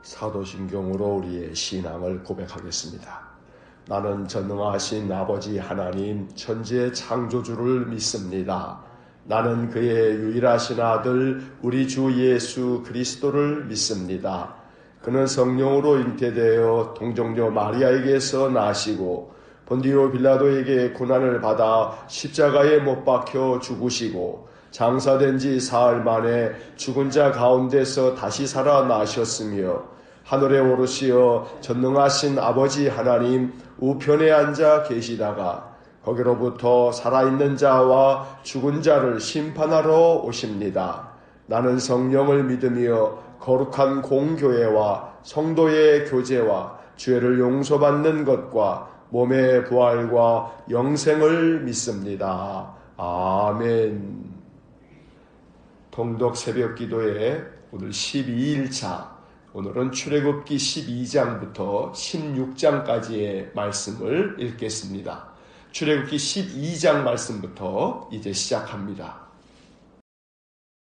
사도신경으로 우리의 신앙을 고백하겠습니다. 나는 전능하신 아버지 하나님 천지의 창조주를 믿습니다. 나는 그의 유일하신 아들 우리 주 예수 그리스도를 믿습니다. 그는 성령으로 잉태되어 동정녀 마리아에게서 나시고 본디오 빌라도에게 고난을 받아 십자가에 못 박혀 죽으시고 장사된 지 사흘 만에 죽은 자 가운데서 다시 살아나셨으며 하늘에 오르시어 전능하신 아버지 하나님 우편에 앉아 계시다가 거기로부터 살아있는 자와 죽은 자를 심판하러 오십니다. 나는 성령을 믿으며 거룩한 공교회와 성도의 교제와 죄를 용서받는 것과 몸의 부활과 영생을 믿습니다. 아멘. 통독 새벽 기도에 오늘 12일차, 오늘은 출애굽기 12장부터 16장까지의 말씀을 읽겠습니다. 출애굽기 12장 말씀부터 이제 시작합니다.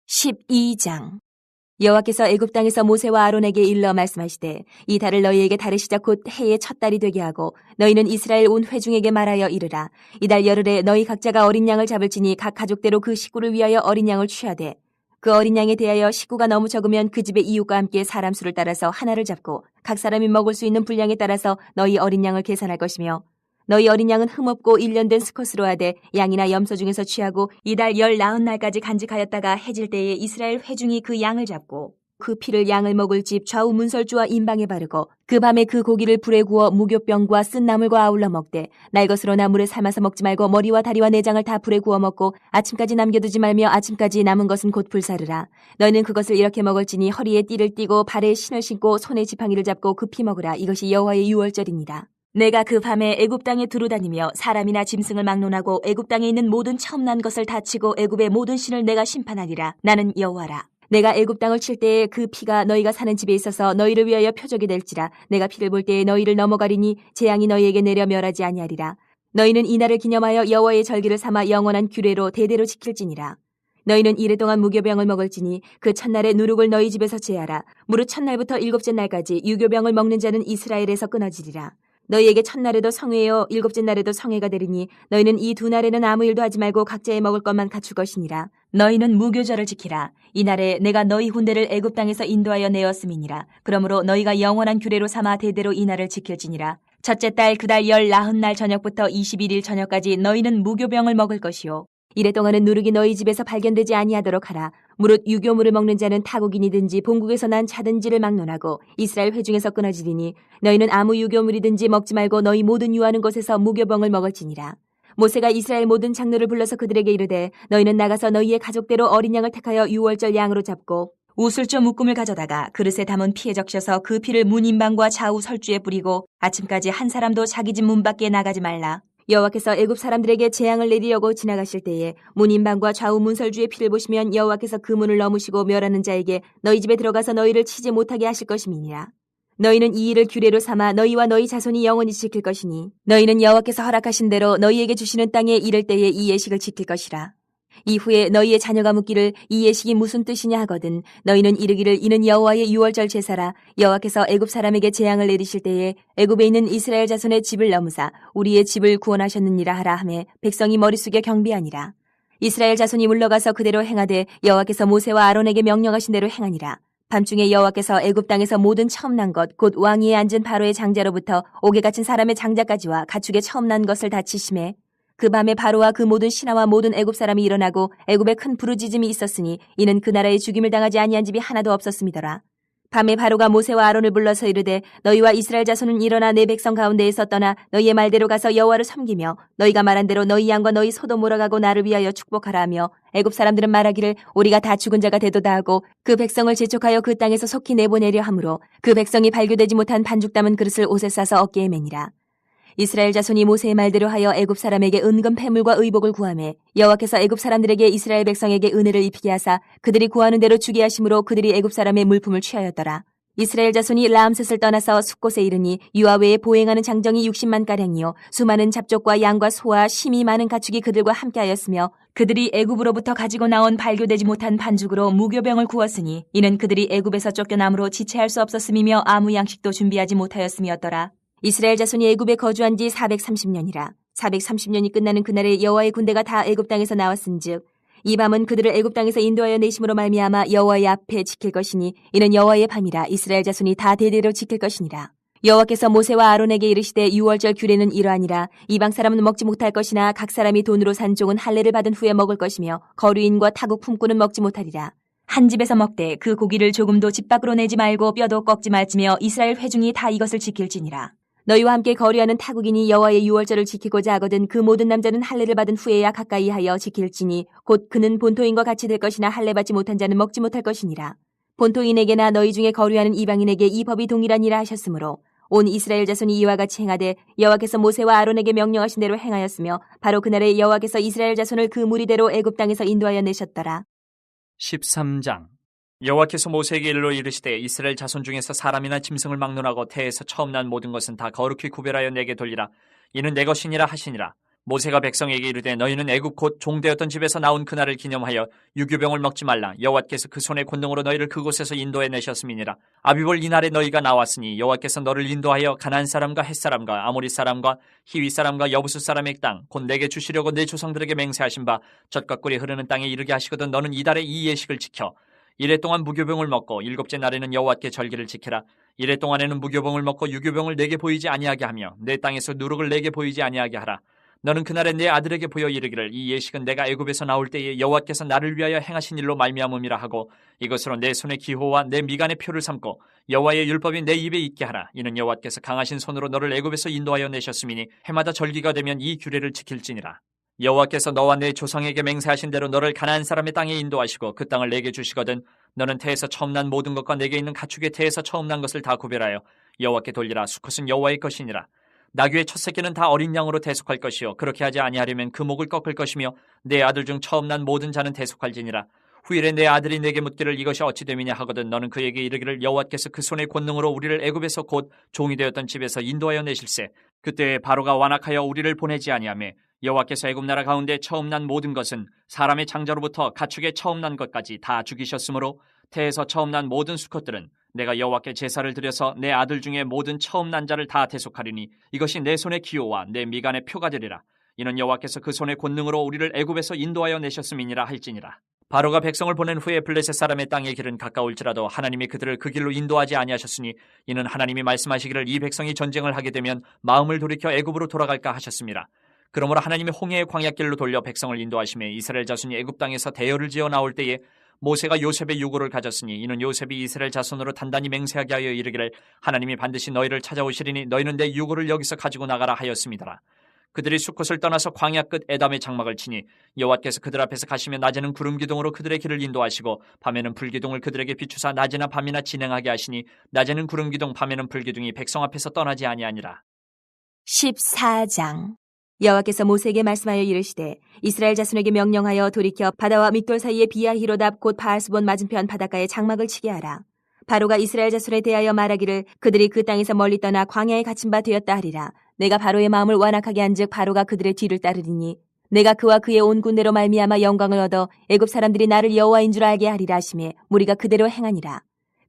12장. 여호와께서 애굽 땅에서 모세와 아론에게 일러 말씀하시되 이 달을 너희에게 다르시자 곧 해의 첫 달이 되게 하고 너희는 이스라엘 온 회중에게 말하여 이르라. 이달 열흘에 너희 각자가 어린 양을 잡을지니 각 가족대로 그 식구를 위하여 어린 양을 취하되 그 어린 양에 대하여 식구가 너무 적으면 그 집의 이웃과 함께 사람 수를 따라서 하나를 잡고 각 사람이 먹을 수 있는 분량에 따라서 너희 어린 양을 계산할 것이며 너희 어린 양은 흠없고 1년 된 수컷으로 하되 양이나 염소 중에서 취하고 이달 19날까지 간직하였다가 해질 때에 이스라엘 회중이 그 양을 잡고 그 피를 양을 먹을 집 좌우 문설주와 임방에 바르고 그 밤에 그 고기를 불에 구워 무교병과 쓴 나물과 아울러 먹되 날 것으로 나물에 삶아서 먹지 말고 머리와 다리와 내장을 다 불에 구워 먹고 아침까지 남겨두지 말며 아침까지 남은 것은 곧 불사르라. 너희는 그것을 이렇게 먹을지니 허리에 띠를 띠고 발에 신을 신고 손에 지팡이를 잡고 급히 먹으라. 이것이 여호와의 유월절이니라. 내가 그 밤에 애굽 땅에 두루다니며 사람이나 짐승을 막론하고 애굽 땅에 있는 모든 처음 난 것을 다치고 애굽의 모든 신을 내가 심판하리라. 나는 여호와라. 내가 애굽 땅을 칠 때에 그 피가 너희가 사는 집에 있어서 너희를 위하여 표적이 될지라. 내가 피를 볼 때에 너희를 넘어가리니 재앙이 너희에게 내려 멸하지 아니하리라. 너희는 이 날을 기념하여 여호와의 절기를 삼아 영원한 규례로 대대로 지킬지니라. 너희는 이래 동안 무교병을 먹을지니 그 첫날에 누룩을 너희 집에서 제하라. 무릇 첫날부터 일곱째 날까지 유교병을 먹는 자는 이스라엘에서 끊어지리라. 너희에게 첫날에도 성회요 일곱째 날에도 성회가 되리니 너희는 이 두 날에는 아무 일도 하지 말고 각자의 먹을 것만 갖출 것이니라. 너희는 무교절을 지키라. 이 날에 내가 너희 군대를 애굽 땅에서 인도하여 내었음이니라. 그러므로 너희가 영원한 규례로 삼아 대대로 이 날을 지킬지니라. 첫째 달 그 달 19날 저녁부터 21일 저녁까지 너희는 무교병을 먹을 것이요 이래 동안은 누룩이 너희 집에서 발견되지 아니하도록 하라. 무릇 유교물을 먹는 자는 타국인이든지 본국에서 난 자든지를 막론하고 이스라엘 회중에서 끊어지리니 너희는 아무 유교물이든지 먹지 말고 너희 모든 유하는 곳에서 무교병을 먹을지니라. 모세가 이스라엘 모든 장로를 불러서 그들에게 이르되 너희는 나가서 너희의 가족대로 어린 양을 택하여 유월절 양으로 잡고 우슬조 묶음을 가져다가 그릇에 담은 피에 적셔서 그 피를 문 임방과 좌우 설주에 뿌리고 아침까지 한 사람도 자기 집 문 밖에 나가지 말라. 여호와께서 애굽 사람들에게 재앙을 내리려고 지나가실 때에 문 임방과 좌우 문설주의 피를 보시면 여호와께서 그 문을 넘으시고 멸하는 자에게 너희 집에 들어가서 너희를 치지 못하게 하실 것임이니라. 너희는 이 일을 규례로 삼아 너희와 너희 자손이 영원히 지킬 것이니 너희는 여호와께서 허락하신 대로 너희에게 주시는 땅에 이를 때에 이 예식을 지킬 것이라. 이후에 너희의 자녀가 묻기를 이 예식이 무슨 뜻이냐 하거든 너희는 이르기를 이는 여호와의 유월절 제사라. 여호와께서 애굽 사람에게 재앙을 내리실 때에 애굽에 있는 이스라엘 자손의 집을 넘으사 우리의 집을 구원하셨느니라 하라 하매 백성이 머리 숙여 경배하니라. 이스라엘 자손이 물러가서 그대로 행하되 여호와께서 모세와 아론에게 명령하신 대로 행하니라. 밤중에 여호와께서 애굽 땅에서 모든 처음 난 것 곧 왕위에 앉은 바로의 장자로부터 옥에 갇힌 사람의 장자까지와 가축의 처음 난 것을 다 치심해 그 밤에 바로와 그 모든 신하와 모든 애굽 사람이 일어나고 애굽에 큰 부르짖음이 있었으니 이는 그 나라에 죽임을 당하지 아니한 집이 하나도 없었음이더라. 밤에 바로가 모세와 아론을 불러서 이르되 너희와 이스라엘 자손은 일어나 내 백성 가운데에서 떠나 너희의 말대로 가서 여호와를 섬기며 너희가 말한 대로 너희 양과 너희 소도 몰아가고 나를 위하여 축복하라 하며 애굽 사람들은 말하기를 우리가 다 죽은 자가 되도다 하고 그 백성을 재촉하여 그 땅에서 속히 내보내려 하므로 그 백성이 발교되지 못한 반죽 담은 그릇을 옷에 싸서 어깨에 매니라. 이스라엘 자손이 모세의 말대로 하여 애굽 사람에게 은금 패물과 의복을 구하매 여호와께서 애굽 사람들에게 이스라엘 백성에게 은혜를 입히게 하사 그들이 구하는 대로 주게 하심으로 그들이 애굽 사람의 물품을 취하였더라. 이스라엘 자손이 라암셋을 떠나서 숫곳에 이르니 유아 외에 보행하는 장정이 60만 가량이요 수많은 잡족과 양과 소와 심이 많은 가축이 그들과 함께하였으며 그들이 애굽으로부터 가지고 나온 발교되지 못한 반죽으로 무교병을 구웠으니 이는 그들이 애굽에서 쫓겨남으로 지체할 수 없었음이며 아무 양식도 준비하지 못하였음이었더라. 이스라엘 자손이 애굽에 거주한 지 430년이라. 430년이 끝나는 그날에 여호와의 군대가 다 애굽 땅에서 나왔은즉 이 밤은 그들을 애굽 땅에서 인도하여 내심으로 말미암아 여호와의 앞에 지킬 것이니 이는 여호와의 밤이라. 이스라엘 자손이 다 대대로 지킬 것이니라. 여호와께서 모세와 아론에게 이르시되 유월절 규례는 이러하니라. 이방 사람은 먹지 못할 것이나 각 사람이 돈으로 산 종은 할례를 받은 후에 먹을 것이며 거류인과 타국 품꾼은 먹지 못하리라. 한 집에서 먹되 그 고기를 조금도 집 밖으로 내지 말고 뼈도 꺾지 말지며 이스라엘 회중이 다 이것을 지킬지니라. 너희와 함께 거류하는 타국인이 여호와의 유월절을 지키고자 하거든 그 모든 남자는 할례를 받은 후에야 가까이 하여 지킬지니 곧 그는 본토인과 같이 될 것이나 할례 받지 못한 자는 먹지 못할 것이니라. 본토인에게나 너희 중에 거류하는 이방인에게 이 법이 동일하니라 하셨으므로 온 이스라엘 자손이 이와 같이 행하되 여호와께서 모세와 아론에게 명령하신 대로 행하였으며 바로 그날에 여호와께서 이스라엘 자손을 그 무리대로 애굽 땅에서 인도하여 내셨더라. 13장. 여호와께서 모세에게 일러 이르시되 이스라엘 자손 중에서 사람이나 짐승을 막론하고 태에서 처음 난 모든 것은 다 거룩히 구별하여 내게 돌리라. 이는 내 것이니라 하시니라. 모세가 백성에게 이르되 너희는 애굽 곧 종되었던 집에서 나온 그날을 기념하여 유교병을 먹지 말라. 여호와께서 그 손의 권능으로 너희를 그곳에서 인도해 내셨음이니라. 아비볼 이날에 너희가 나왔으니 여호와께서 너를 인도하여 가나안 사람과 헷 사람과 아모리 사람과 히위 사람과 여부수 사람의 땅 곧 내게 주시려고 내 조상들에게 맹세하신 바 젖과 꿀이 흐르는 땅에 이르게 하시거든 너는 이달에 이 예식을 지켜 이래 동안 무교병을 먹고 일곱째 날에는 여호와께 절기를 지키라. 이래 동안에는 무교병을 먹고 유교병을 내게 보이지 아니하게 하며 내 땅에서 누룩을 내게 보이지 아니하게 하라. 너는 그날에 내 아들에게 보여 이르기를 이 예식은 내가 애굽에서 나올 때에 여호와께서 나를 위하여 행하신 일로 말미암음이라 하고 이것으로 내 손의 기호와 내 미간의 표를 삼고 여호와의 율법이 내 입에 있게 하라. 이는 여호와께서 강하신 손으로 너를 애굽에서 인도하여 내셨음이니 해마다 절기가 되면 이 규례를 지킬지니라. 여호와께서 너와 내 조상에게 맹세하신 대로 너를 가나안 사람의 땅에 인도하시고 그 땅을 내게 주시거든 너는 태에서 처음 난 모든 것과 내게 있는 가축의 태에서 처음 난 것을 다 구별하여 여호와께 돌리라. 수컷은 여호와의 것이니라. 나귀의 첫 새끼는 다 어린 양으로 대속할 것이요 그렇게 하지 아니하려면 그 목을 꺾을 것이며 내 아들 중 처음 난 모든 자는 대속할지니라. 후일에 내 아들이 내게 묻기를 이것이 어찌 됨이냐 하거든 너는 그에게 이르기를 여호와께서 그 손의 권능으로 우리를 애굽에서 곧 종이 되었던 집에서 인도하여 내실세. 그때 바로가 완악하여 우리를 보내지 아니하며 여호와께서 애굽 나라 가운데 처음 난 모든 것은 사람의 장자로부터 가축의 처음 난 것까지 다 죽이셨으므로 태에서 처음 난 모든 수컷들은 내가 여호와께 제사를 드려서 내 아들 중에 모든 처음 난 자를 다 대속하리니 이것이 내 손의 기호와 내 미간의 표가 되리라. 이는 여호와께서 그 손의 권능으로 우리를 애굽에서 인도하여 내셨음이니라 할지니라. 바로가 백성을 보낸 후에 블레셋 사람의 땅의 길은 가까울지라도 하나님이 그들을 그 길로 인도하지 아니하셨으니 이는 하나님이 말씀하시기를 이 백성이 전쟁을 하게 되면 마음을 돌이켜 애굽으로 돌아갈까 하셨습니다. 그러므로 하나님이 홍해의 광야길로 돌려 백성을 인도하시며 이스라엘 자손이 애굽 땅에서 대열을 지어 나올 때에 모세가 요셉의 유고를 가졌으니 이는 요셉이 이스라엘 자손으로 단단히 맹세하게 하여 이르기를 하나님이 반드시 너희를 찾아오시리니 너희는 내 유고를 여기서 가지고 나가라 하였습니다라. 그들이 숫곳을 떠나서 광야 끝 에담의 장막을 치니 여호와께서 그들 앞에서 가시며 낮에는 구름 기둥으로 그들의 길을 인도하시고 밤에는 불기둥을 그들에게 비추사 낮이나 밤이나 진행하게 하시니 낮에는 구름 기둥 밤에는 불기둥이 백성 앞에서 떠나지 아니하니라. 14장. 여호와께서 모세에게 말씀하여 이르시되 이스라엘 자손에게 명령하여 돌이켜 바다와 믹돌 사이에 비아히로답 곧 바알스본 맞은편 바닷가에 장막을 치게 하라. 바로가 이스라엘 자손에 대하여 말하기를 그들이 그 땅에서 멀리 떠나 광야에 갇힌 바 되었다 하리라. 내가 바로의 마음을 완악하게 한즉 바로가 그들의 뒤를 따르리니 내가 그와 그의 온 군대로 말미암아 영광을 얻어 애굽 사람들이 나를 여호와인 줄 알게 하리라 하시매 무리가 그대로 행하니라.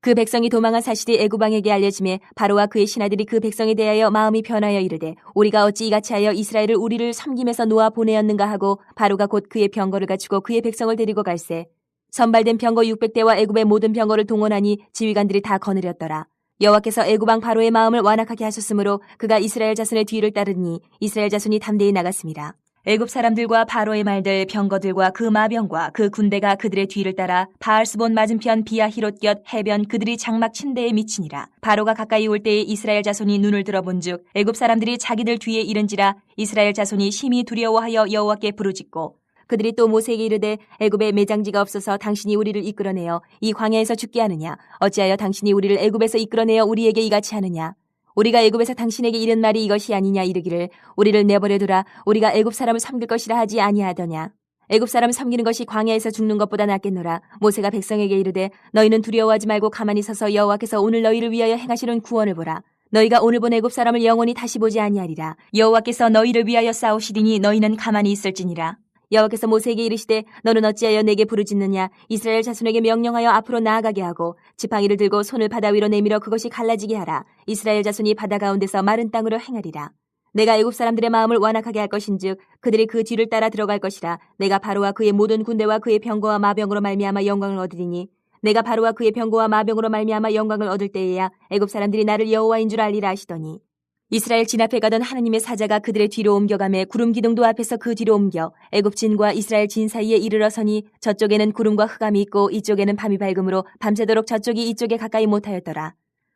그 백성이 도망한 사실이 애굽 왕에게 알려지매 바로와 그의 신하들이 그 백성에 대하여 마음이 변하여 이르되 우리가 어찌 이같이 하여 이스라엘을 우리를 섬김에서 놓아 보내었는가 하고 바로가 곧 그의 병거를 갖추고 그의 백성을 데리고 갈새 선발된 병거 600대와 애굽의 모든 병거를 동원하니 지휘관들이 다 거느렸더라. 여호와께서 애굽 왕 바로의 마음을 완악하게 하셨으므로 그가 이스라엘 자손의 뒤를 따르니 이스라엘 자손이 담대히 나갔습니다. 애굽 사람들과 바로의 말들 병거들과 그 마병과 그 군대가 그들의 뒤를 따라 바알스본 맞은편 비아히롯 곁 해변 그들이 장막 친 데에 미치니라. 바로가 가까이 올 때에 이스라엘 자손이 눈을 들어본즉 애굽 사람들이 자기들 뒤에 이른지라 이스라엘 자손이 심히 두려워하여 여호와께 부르짖고 그들이 또 모세에게 이르되 애굽에 매장지가 없어서 당신이 우리를 이끌어내어 이 광야에서 죽게 하느냐 어찌하여 당신이 우리를 애굽에서 이끌어내어 우리에게 이같이 하느냐 우리가 애굽에서 당신에게 이른 말이 이것이 아니냐 이르기를 우리를 내버려두라 우리가 애굽 사람을 섬길 것이라 하지 아니하더냐 애굽 사람 섬기는 것이 광야에서 죽는 것보다 낫겠노라. 모세가 백성에게 이르되 너희는 두려워하지 말고 가만히 서서 여호와께서 오늘 너희를 위하여 행하시는 구원을 보라. 너희가 오늘 본 애굽 사람을 영원히 다시 보지 아니하리라. 여호와께서 너희를 위하여 싸우시리니 너희는 가만히 있을지니라. 여호와께서 모세에게 이르시되 너는 어찌하여 내게 부르짖느냐. 이스라엘 자손에게 명령하여 앞으로 나아가게 하고 지팡이를 들고 손을 바다 위로 내밀어 그것이 갈라지게 하라. 이스라엘 자손이 바다 가운데서 마른 땅으로 행하리라. 내가 애굽 사람들의 마음을 완악하게 할 것인즉 그들이 그 뒤를 따라 들어갈 것이라. 내가 바로와 그의 모든 군대와 그의 병거와 마병으로 말미암아 영광을 얻으리니 내가 바로와 그의 병거와 마병으로 말미암아 영광을 얻을 때에야 애굽 사람들이 나를 여호와인 줄 알리라 하시더니 이스라엘 진 앞에 가던 하나님의 사자가 그들의 뒤로 옮겨가매 구름 기둥도 앞에서 그 뒤로 옮겨 애굽 진과 이스라엘 진 사이에 이르러 서니 저쪽에는 구름과 흑암이 있고 이쪽에는 밤이 밝음으로 밤새도록 저쪽이 이쪽에 가까이 못하였더라.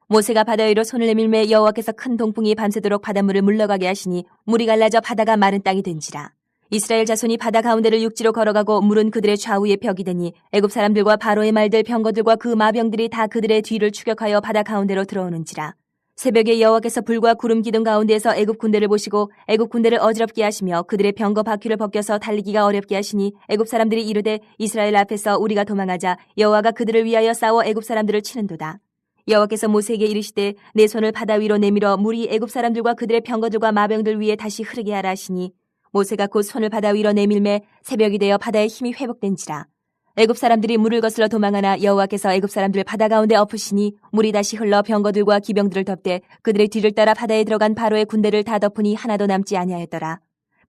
모세가 바다 위로 손을 내밀매 여호와께서 큰 동풍이 밤새도록 바닷물을 물러가게 하시니 물이 갈라져 바다가 마른 땅이 된지라. 이스라엘 자손이 바다 가운데를 육지로 걸어가고 물은 그들의 좌우에 벽이 되니 애굽 사람들과 바로의 말들 병거들과 그 마병들이 다 그들의 뒤를 추격하여 바다 가운데로 들어오는지라. 새벽에 여호와께서 불과 구름 기둥 가운데에서 애굽 군대를 보시고 애굽 군대를 어지럽게 하시며 그들의 병거 바퀴를 벗겨서 달리기가 어렵게 하시니 애굽 사람들이 이르되 이스라엘 앞에서 우리가 도망하자. 여호와가 그들을 위하여 싸워 애굽 사람들을 치는도다. 여호와께서 모세에게 이르시되 내 손을 바다 위로 내밀어 물이 애굽 사람들과 그들의 병거들과 마병들 위에 다시 흐르게 하라 하시니 모세가 곧 손을 바다 위로 내밀매 새벽이 되어 바다의 힘이 회복된지라. 애굽 사람들이 물을 거슬러 도망하나 여호와께서 애굽 사람들을 바다 가운데 엎으시니 물이 다시 흘러 병거들과 기병들을 덮되 그들의 뒤를 따라 바다에 들어간 바로의 군대를 다 덮으니 하나도 남지 아니하였더라.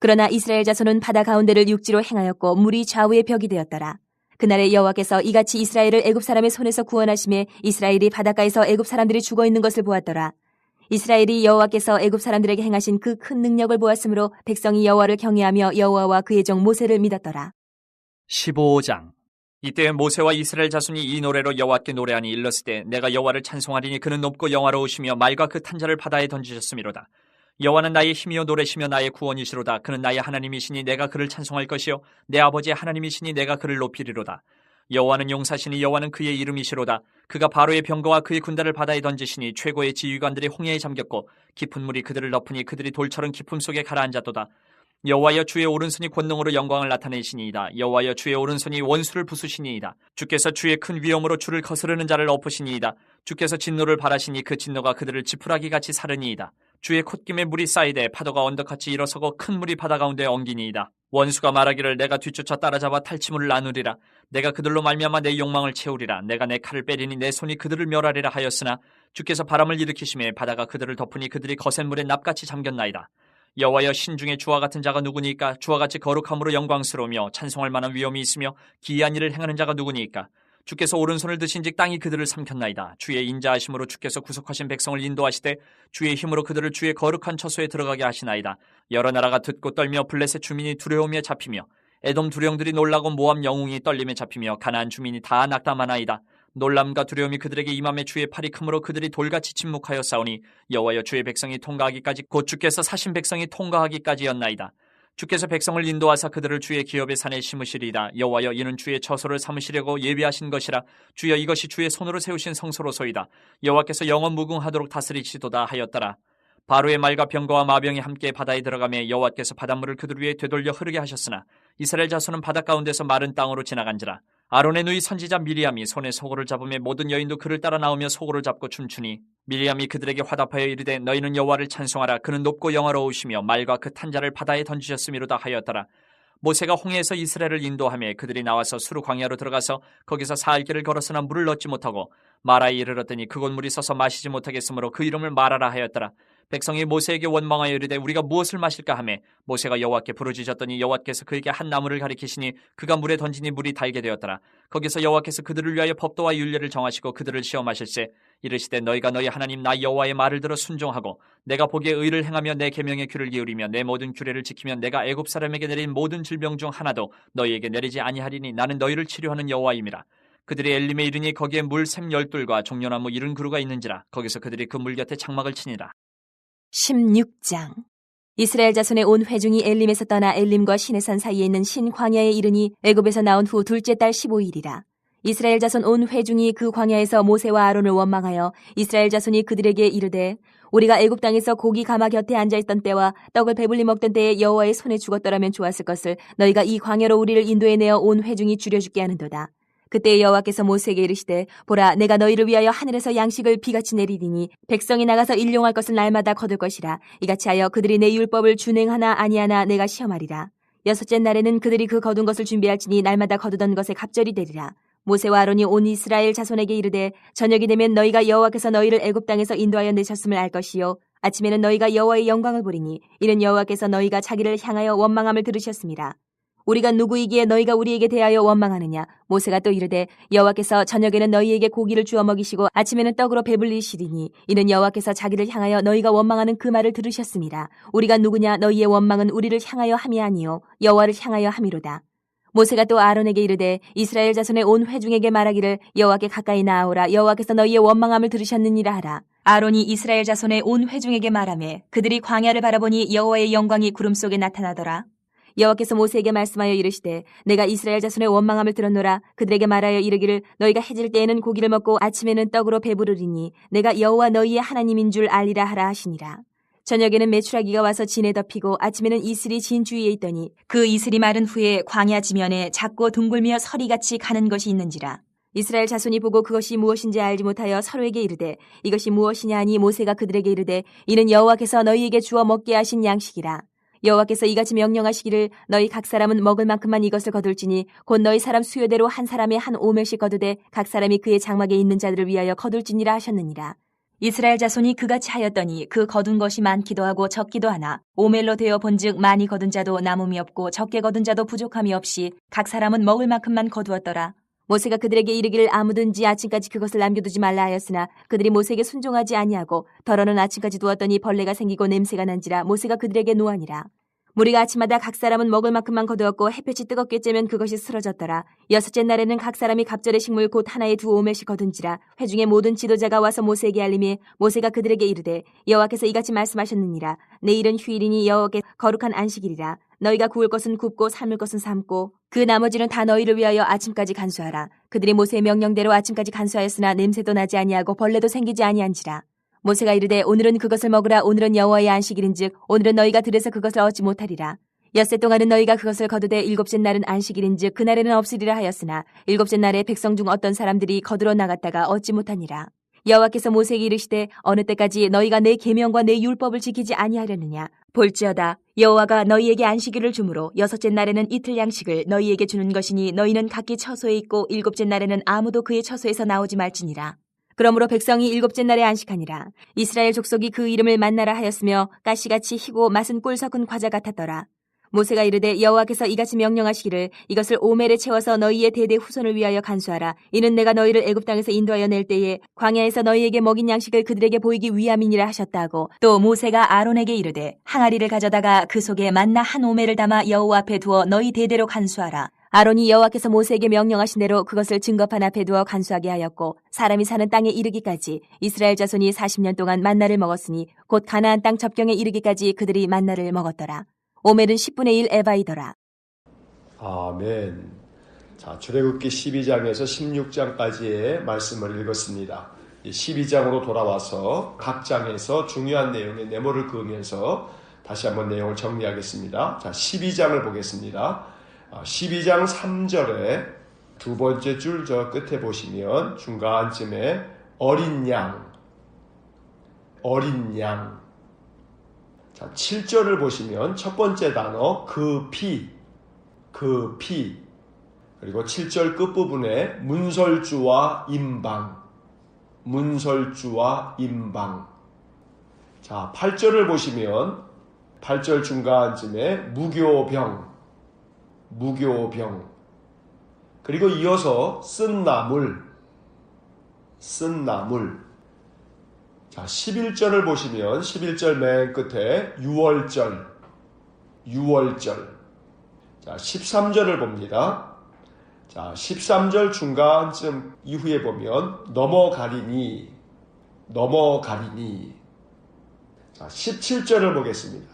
그러나 이스라엘 자손은 바다 가운데를 육지로 행하였고 물이 좌우의 벽이 되었더라. 그날에 여호와께서 이같이 이스라엘을 애굽 사람의 손에서 구원하심에 이스라엘이 바닷가에서 애굽 사람들이 죽어 있는 것을 보았더라. 이스라엘이 여호와께서 애굽 사람들에게 행하신 그 큰 능력을 보았으므로 백성이 여호와를 경외하며 여호와와 그의 종 모세를 믿었더라. 15장. 이때 모세와 이스라엘 자손이 이 노래로 여호와께 노래하니 일렀을 때 내가 여호와를 찬송하리니 그는 높고 영화로우시며 말과 그 탄자를 바다에 던지셨음이로다. 여호와는 나의 힘이요 노래시며 나의 구원이시로다. 그는 나의 하나님이시니 내가 그를 찬송할 것이요 내 아버지의 하나님이시니 내가 그를 높이리로다. 여호와는 용사시니 여호와는 그의 이름이시로다. 그가 바로의 병거와 그의 군대를 바다에 던지시니 최고의 지휘관들이 홍해에 잠겼고 깊은 물이 그들을 덮으니 그들이 돌처럼 깊음 속에 가라앉았도다. 여호와여 주의 오른손이 권능으로 영광을 나타내시니이다. 여호와여 주의 오른손이 원수를 부수시니이다. 주께서 주의 큰 위엄으로 주를 거스르는 자를 엎으시니이다. 주께서 진노를 바라시니 그 진노가 그들을 지푸라기같이 사르니이다. 주의 콧김에 물이 쌓이되 파도가 언덕같이 일어서고 큰 물이 바다 가운데 엉기니이다. 원수가 말하기를 내가 뒤쫓아 따라잡아 탈취물을 나누리라. 내가 그들로 말미암아 내 욕망을 채우리라. 내가 내 칼을 빼리니 내 손이 그들을 멸하리라 하였으나 주께서 바람을 일으키심에 바다가 그들을 덮으니 그들이 거센 물에 납같이 잠겼나이다. 여호와여 신중에 주와 같은 자가 누구니까? 주와 같이 거룩함으로 영광스러우며 찬송할 만한 위엄이 있으며 기이한 일을 행하는 자가 누구니까? 주께서 오른손을 드신즉 땅이 그들을 삼켰나이다. 주의 인자하심으로 주께서 구속하신 백성을 인도하시되 주의 힘으로 그들을 주의 거룩한 처소에 들어가게 하시나이다. 여러 나라가 듣고 떨며 블레셋 주민이 두려움에 잡히며 에돔 두령들이 놀라고 모압 영웅이 떨림에 잡히며 가나안 주민이 다 낙담하나이다. 놀람과 두려움이 그들에게 임함에 주의 팔이 크므로 그들이 돌같이 침묵하여 싸우니 여호와여 주의 백성이 통과하기까지 곧 주께서 사신 백성이 통과하기까지였나이다. 주께서 백성을 인도하사 그들을 주의 기업의 산에 심으시리이다. 여호와여 이는 주의 처소를 삼으시려고 예비하신 것이라. 주여 이것이 주의 손으로 세우신 성소로소이다. 여호와께서 영원 무궁하도록 다스리시도다 하였더라. 바로의 말과 병거와 마병이 함께 바다에 들어가며 여호와께서 바닷물을 그들 위에 되돌려 흐르게 하셨으나 이스라엘 자손은 바닷 가운데서 마른 땅으로 지나간지라. 아론의 누이 선지자 미리암이 손에 소고를 잡으며 모든 여인도 그를 따라 나오며 소고를 잡고 춤추니 미리암이 그들에게 화답하여 이르되 너희는 여호와를 찬송하라. 그는 높고 영화로우시며 말과 그 탄자를 바다에 던지셨음이로다 하였더라. 모세가 홍해에서 이스라엘을 인도하며 그들이 나와서 수르 광야로 들어가서 거기서 사흘 길을 걸었으나 물을 얻지 못하고 마라에 이르렀더니 그곳 물이 서서 마시지 못하겠으므로 그 이름을 마라라 하였더라. 백성이 모세에게 원망하여 이르되 우리가 무엇을 마실까 하매 모세가 여호와께 부르짖었더니 여호와께서 그에게 한 나무를 가리키시니 그가 물에 던지니 물이 달게 되었더라. 거기서 여호와께서 그들을 위하여 법도와 율례를 정하시고 그들을 시험하실세 이르시되 너희가 너희 하나님 나 여호와의 말을 들어 순종하고 내가 보기에 의를 행하며 내 계명에 귀를 기울이며 내 모든 규례를 지키면 내가 애굽 사람에게 내린 모든 질병 중 하나도 너희에게 내리지 아니하리니 나는 너희를 치료하는 여호와임이라. 그들이 엘림에 이르니 거기에 물샘 12둘과 종려나무 70그루가 있는지라. 거기서 그들이 그 물 곁에 장막을 치니라. 16장. 이스라엘 자손의 온 회중이 엘림에서 떠나 엘림과 시내산 사이에 있는 신광야에 이르니 애굽에서 나온 후 둘째 달 15일이라. 이스라엘 자손 온 회중이 그 광야에서 모세와 아론을 원망하여 이스라엘 자손이 그들에게 이르되 우리가 애굽 땅에서 고기 가마 곁에 앉아 있던 때와 떡을 배불리 먹던 때에 여호와의 손에 죽었더라면 좋았을 것을 너희가 이 광야로 우리를 인도해 내어 온 회중이 줄여 죽게 하는도다. 그때 여호와께서 모세에게 이르시되 보라 내가 너희를 위하여 하늘에서 양식을 비같이 내리리니 백성이 나가서 일용할 것을 날마다 거둘 것이라. 이같이 하여 그들이 내 율법을 준행하나 아니하나 내가 시험하리라. 여섯째 날에는 그들이 그 거둔 것을 준비할지니 날마다 거두던 것에 갑절이 되리라. 모세와 아론이 온 이스라엘 자손에게 이르되 저녁이 되면 너희가 여호와께서 너희를 애굽 땅에서 인도하여 내셨음을 알 것이요 아침에는 너희가 여호와의 영광을 보리니 이는 여호와께서 너희가 자기를 향하여 원망함을 들으셨습니다. 우리가 누구이기에 너희가 우리에게 대하여 원망하느냐. 모세가 또 이르되 여호와께서 저녁에는 너희에게 고기를 주어 먹이시고 아침에는 떡으로 배불리시리니 이는 여호와께서 자기를 향하여 너희가 원망하는 그 말을 들으셨습니다. 우리가 누구냐. 너희의 원망은 우리를 향하여 함이 아니요 여호와를 향하여 함이로다. 모세가 또 아론에게 이르되 이스라엘 자손의 온 회중에게 말하기를 여호와께 가까이 나아오라. 여호와께서 너희의 원망함을 들으셨느니라 하라. 아론이 이스라엘 자손의 온 회중에게 말하매 그들이 광야를 바라보니 여호와의 영광이 구름 속에 나타나더라. 여호와께서 모세에게 말씀하여 이르시되 내가 이스라엘 자손의 원망함을 들었노라. 그들에게 말하여 이르기를 너희가 해질 때에는 고기를 먹고 아침에는 떡으로 배부르리니 내가 여호와 너희의 하나님인 줄 알리라 하라 하시니라. 저녁에는 메추라기가 와서 진에 덮이고 아침에는 이슬이 진 주위에 있더니 그 이슬이 마른 후에 광야 지면에 작고 둥글며 서리같이 가는 것이 있는지라. 이스라엘 자손이 보고 그것이 무엇인지 알지 못하여 서로에게 이르되 이것이 무엇이냐 하니 모세가 그들에게 이르되 이는 여호와께서 너희에게 주어 먹게 하신 양식이라. 여호와께서 이같이 명령하시기를 너희 각 사람은 먹을 만큼만 이것을 거둘지니 곧 너희 사람 수요대로 한 사람에 한 오멜씩 거두되 각 사람이 그의 장막에 있는 자들을 위하여 거둘지니라 하셨느니라. 이스라엘 자손이 그같이 하였더니 그 거둔 것이 많기도 하고 적기도 하나 오멜로 되어 본즉 많이 거둔 자도 남음이 없고 적게 거둔 자도 부족함이 없이 각 사람은 먹을 만큼만 거두었더라. 모세가 그들에게 이르기를 아무든지 아침까지 그것을 남겨두지 말라 하였으나 그들이 모세에게 순종하지 아니하고 덜어는 아침까지 두었더니 벌레가 생기고 냄새가 난지라. 모세가 그들에게 노하니라. 무리가 아침마다 각 사람은 먹을 만큼만 거두었고 햇볕이 뜨겁게 쬐면 그것이 쓰러졌더라. 여섯째 날에는 각 사람이 갑절의 식물 곧 하나에 두 오멜씩 거둔지라. 회중의 모든 지도자가 와서 모세에게 알림해 모세가 그들에게 이르되 여호와께서 이같이 말씀하셨느니라. 내일은 휴일이니 여호와께 거룩한 안식일이라. 너희가 구울 것은 굽고 삶을 것은 삶고 그 나머지는 다 너희를 위하여 아침까지 간수하라. 그들이 모세의 명령대로 아침까지 간수하였으나 냄새도 나지 아니하고 벌레도 생기지 아니한지라. 모세가 이르되 오늘은 그것을 먹으라. 오늘은 여호와의 안식일인즉 오늘은 너희가 들에서 그것을 얻지 못하리라. 엿새 동안은 너희가 그것을 거두되 일곱째 날은 안식일인즉 그날에는 없으리라 하였으나 일곱째 날에 백성 중 어떤 사람들이 거두러 나갔다가 얻지 못하니라. 여호와께서 모세에게 이르시되 어느 때까지 너희가 내 계명과 내 율법을 지키지 아니하려느냐. 볼지어다 여호와가 너희에게 안식일을 주므로 여섯째 날에는 이틀 양식을 너희에게 주는 것이니 너희는 각기 처소에 있고 일곱째 날에는 아무도 그의 처소에서 나오지 말지니라. 그러므로 백성이 일곱째 날에 안식하니라. 이스라엘 족속이 그 이름을 만나라 하였으며 가시같이 희고 맛은 꿀 섞은 과자 같았더라. 모세가 이르되 여호와께서 이같이 명령하시기를 이것을 오멜에 채워서 너희의 대대 후손을 위하여 간수하라. 이는 내가 너희를 애굽 땅에서 인도하여 낼 때에 광야에서 너희에게 먹인 양식을 그들에게 보이기 위함이니라 하셨다 하고 또 모세가 아론에게 이르되 항아리를 가져다가 그 속에 만나 한 오멜을 담아 여호와 앞에 두어 너희 대대로 간수하라. 아론이 여호와께서 모세에게 명령하신 대로 그것을 증거판 앞에 두어 간수하게 하였고 사람이 사는 땅에 이르기까지 이스라엘 자손이 40년 동안 만나를 먹었으니 곧 가나안 땅 접경에 이르기까지 그들이 만나를 먹었더라. 오멜은 10분의 1 에바이더라. 아멘. 자, 출애굽기 12장에서 16장까지의 말씀을 읽었습니다. 12장으로 돌아와서 각 장에서 중요한 내용의 네모를 그으면서 다시 한번 내용을 정리하겠습니다. 자, 12장을 보겠습니다. 12장 3절에 두 번째 줄 저 끝에 보시면 중간쯤에 어린 양. 자, 7절을 보시면 첫 번째 단어 그 피. 그리고 7절 끝부분에 문설주와 임방. 자, 8절을 보시면 8절 중간쯤에 무교병. 그리고 이어서 쓴 나물. 자, 11절을 보시면 11절 맨 끝에 유월절. 자, 13절을 봅니다. 자, 13절 중간쯤 이후에 보면 넘어가리니. 자, 17절을 보겠습니다.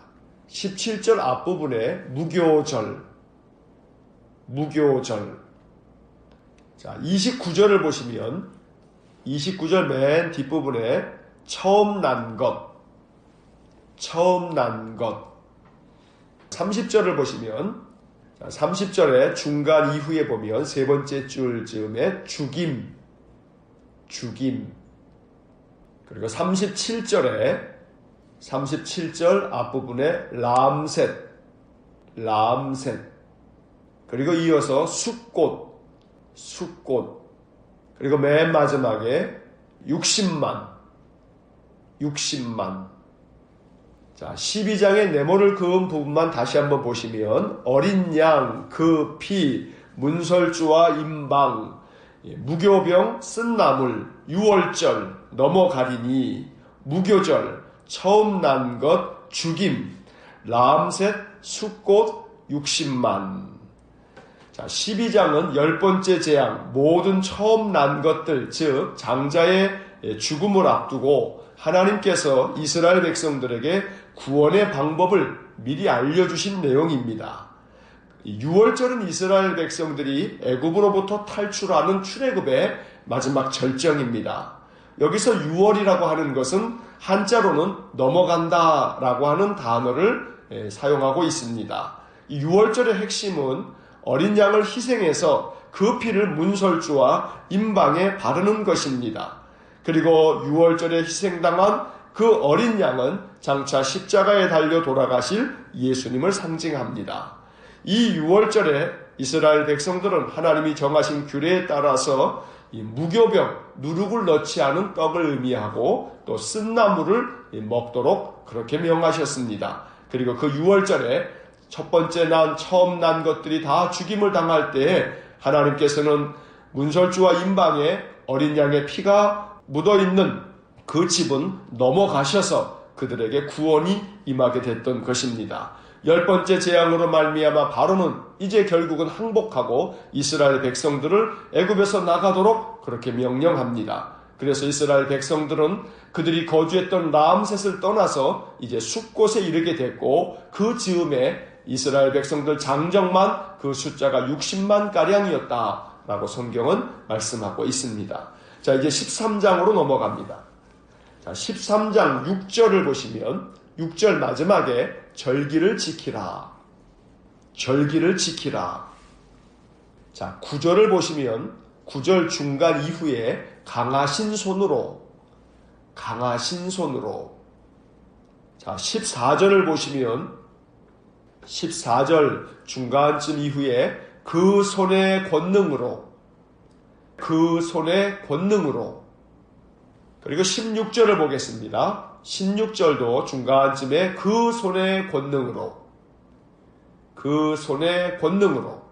17절 앞부분에 무교절. 자, 29절을 보시면 29절 맨 뒷부분에 처음 난 것, 처음 난 것. 30절을 보시면 30절의 중간 이후에 보면 세 번째 줄 즈음에 죽임, 죽임. 그리고 37절에 37절 앞부분에 람셋, 람셋. 그리고 이어서 숫꽃, 숫꽃. 그리고 맨 마지막에 60만, 60만. 자, 12장의 네모를 그은 부분만 다시 한번 보시면 어린 양, 그 피, 문설주와 임방, 무교병, 쓴 나물, 유월절, 넘어가리니, 무교절, 처음 난 것, 죽임, 람셋, 숫꽃, 60만. 자, 12장은 10번째 재앙, 모든 처음 난 것들, 즉 장자의 죽음을 앞두고 하나님께서 이스라엘 백성들에게 구원의 방법을 미리 알려주신 내용입니다. 6월절은 이스라엘 백성들이 애굽으로부터 탈출하는 출애굽의 마지막 절정입니다. 여기서 6월이라고 하는 것은 한자로는 넘어간다 라고 하는 단어를 사용하고 있습니다. 6월절의 핵심은 어린 양을 희생해서 그 피를 문설주와 임방에 바르는 것입니다. 그리고 6월절에 희생당한 그 어린 양은 장차 십자가에 달려 돌아가실 예수님을 상징합니다. 이 6월절에 이스라엘 백성들은 하나님이 정하신 규례에 따라서 이 무교병, 누룩을 넣지 않은 떡을 의미하고 또 쓴나물을 먹도록 그렇게 명하셨습니다. 그리고 그 6월절에 첫 번째 처음 난 것들이 다 죽임을 당할 때에 하나님께서는 문설주와 임방에 어린 양의 피가 묻어있는 그 집은 넘어가셔서 그들에게 구원이 임하게 됐던 것입니다. 10번째 재앙으로 말미암아 바로는 이제 결국은 항복하고 이스라엘 백성들을 애굽에서 나가도록 그렇게 명령합니다. 그래서 이스라엘 백성들은 그들이 거주했던 람셋을 떠나서 이제 숫곳에 이르게 됐고 그 즈음에 이스라엘 백성들 장정만 그 숫자가 60만 가량이었다라고 성경은 말씀하고 있습니다. 자, 이제 13장으로 넘어갑니다. 자, 13장 6절을 보시면 6절 마지막에 절기를 지키라. 절기를 지키라. 자, 9절을 보시면 9절 중간 이후에 강하신 손으로. 강하신 손으로. 자, 14절을 보시면 14절 중간쯤 이후에 그 손의 권능으로. 그 손의 권능으로. 그리고 16절을 보겠습니다. 16절도 중간쯤에 그 손의 권능으로. 그 손의 권능으로.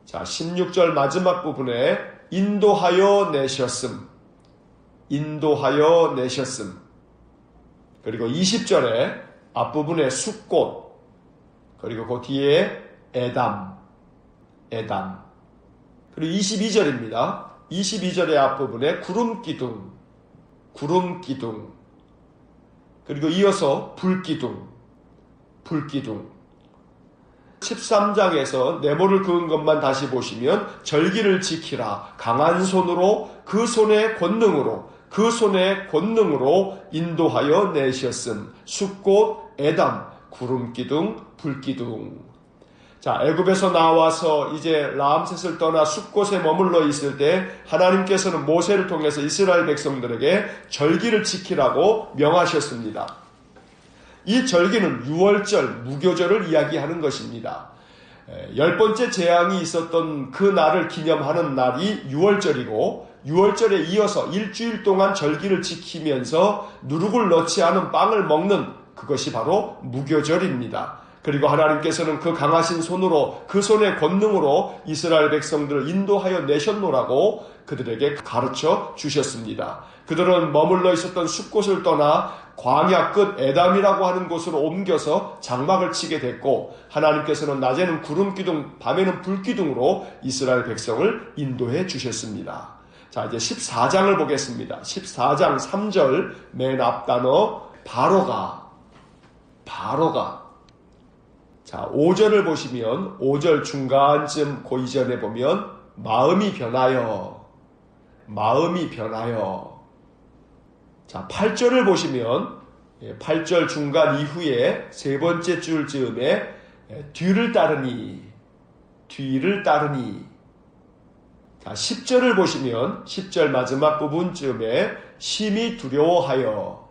자, 16절 마지막 부분에 인도하여 내셨음. 인도하여 내셨음. 그리고 20절에 앞부분에 숫꽃. 그리고 그 뒤에 에담. 에담. 그리고 22절입니다. 22절의 앞부분에 구름기둥, 구름기둥. 그리고 이어서 불기둥, 불기둥. 13장에서 네모를 그은 것만 다시 보시면 절기를 지키라. 강한 손으로 그 손의 권능으로 그 손의 권능으로 인도하여 내셨음. 숫꽃, 에담, 구름기둥, 불기둥. 자, 애굽에서 나와서 이제 람셋을 떠나 숫곳에 머물러 있을 때 하나님께서는 모세를 통해서 이스라엘 백성들에게 절기를 지키라고 명하셨습니다. 이 절기는 유월절, 무교절을 이야기하는 것입니다. 10번째 재앙이 있었던 그 날을 기념하는 날이 유월절이고 유월절에 이어서 일주일 동안 절기를 지키면서 누룩을 넣지 않은 빵을 먹는 그것이 바로 무교절입니다. 그리고 하나님께서는 그 강하신 손으로 그 손의 권능으로 이스라엘 백성들을 인도하여 내셨노라고 그들에게 가르쳐 주셨습니다. 그들은 머물러 있었던 숲곳을 떠나 광야 끝 에담이라고 하는 곳으로 옮겨서 장막을 치게 됐고 하나님께서는 낮에는 구름기둥, 밤에는 불기둥으로 이스라엘 백성을 인도해 주셨습니다. 자, 이제 14장을 보겠습니다. 14장 3절 맨 앞 단어 바로가. 자, 5절을 보시면 5절 중간쯤 그 이전에 보면 마음이 변하여. 마음이 변하여. 자, 8절을 보시면 8절 중간 이후에 세 번째 줄 즈음에 뒤를 따르니. 뒤를 따르니. 자, 10절을 보시면 10절 마지막 부분쯤에 심히 두려워하여.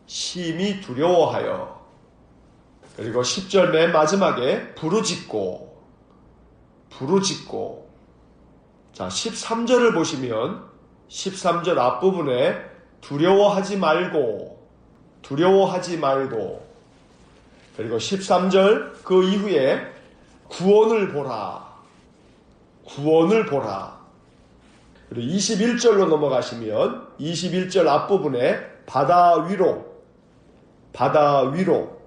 심히 두려워하여. 그리고 10절 맨 마지막에 부르짖고. 부르짖고. 자, 13절을 보시면 13절 앞부분에 두려워하지 말고. 두려워하지 말고. 그리고 13절 그 이후에 구원을 보라. 구원을 보라. 그리고 21절로 넘어가시면 21절 앞부분에 바다 위로. 바다 위로.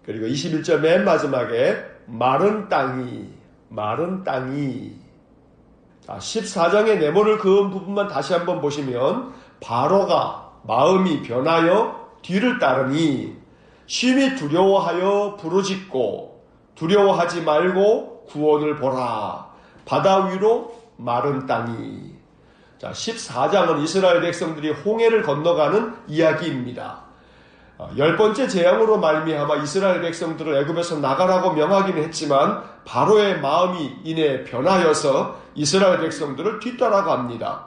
그리고 21절 맨 마지막에 마른 땅이. 마른 땅이. 자, 14장의 네모를 그은 부분만 다시 한번 보시면 바로가 마음이 변하여 뒤를 따르니 심히 두려워하여 부르짖고 두려워하지 말고 구원을 보라. 바다 위로 마른 땅이. 자, 14장은 이스라엘 백성들이 홍해를 건너가는 이야기입니다. 10번째 재앙으로 말미암아 이스라엘 백성들을 애굽에서 나가라고 명하기는 했지만 바로의 마음이 이내 변하여서 이스라엘 백성들을 뒤따라갑니다.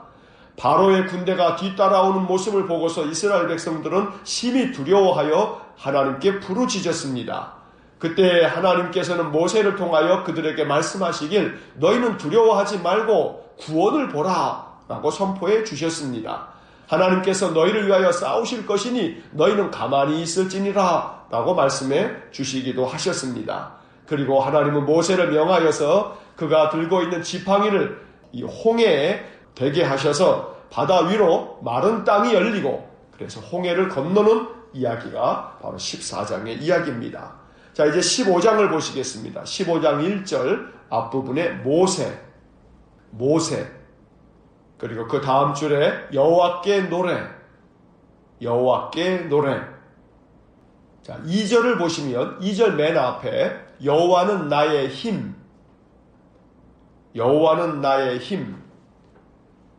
바로의 군대가 뒤따라오는 모습을 보고서 이스라엘 백성들은 심히 두려워하여 하나님께 부르짖었습니다. 그때 하나님께서는 모세를 통하여 그들에게 말씀하시길 너희는 두려워하지 말고 구원을 보라 라고 선포해 주셨습니다. 하나님께서 너희를 위하여 싸우실 것이니 너희는 가만히 있을지니라 라고 말씀해 주시기도 하셨습니다. 그리고 하나님은 모세를 명하여서 그가 들고 있는 지팡이를 이 홍해에 되게 하셔서 바다 위로 마른 땅이 열리고 그래서 홍해를 건너는 이야기가 바로 14장의 이야기입니다. 자, 이제 15장을 보시겠습니다. 15장 1절 앞부분에 모세. 그리고 그 다음 줄에 여호와께 노래. 여호와께 노래. 자, 2절을 보시면 2절 맨 앞에 여호와는 나의 힘. 여호와는 나의 힘.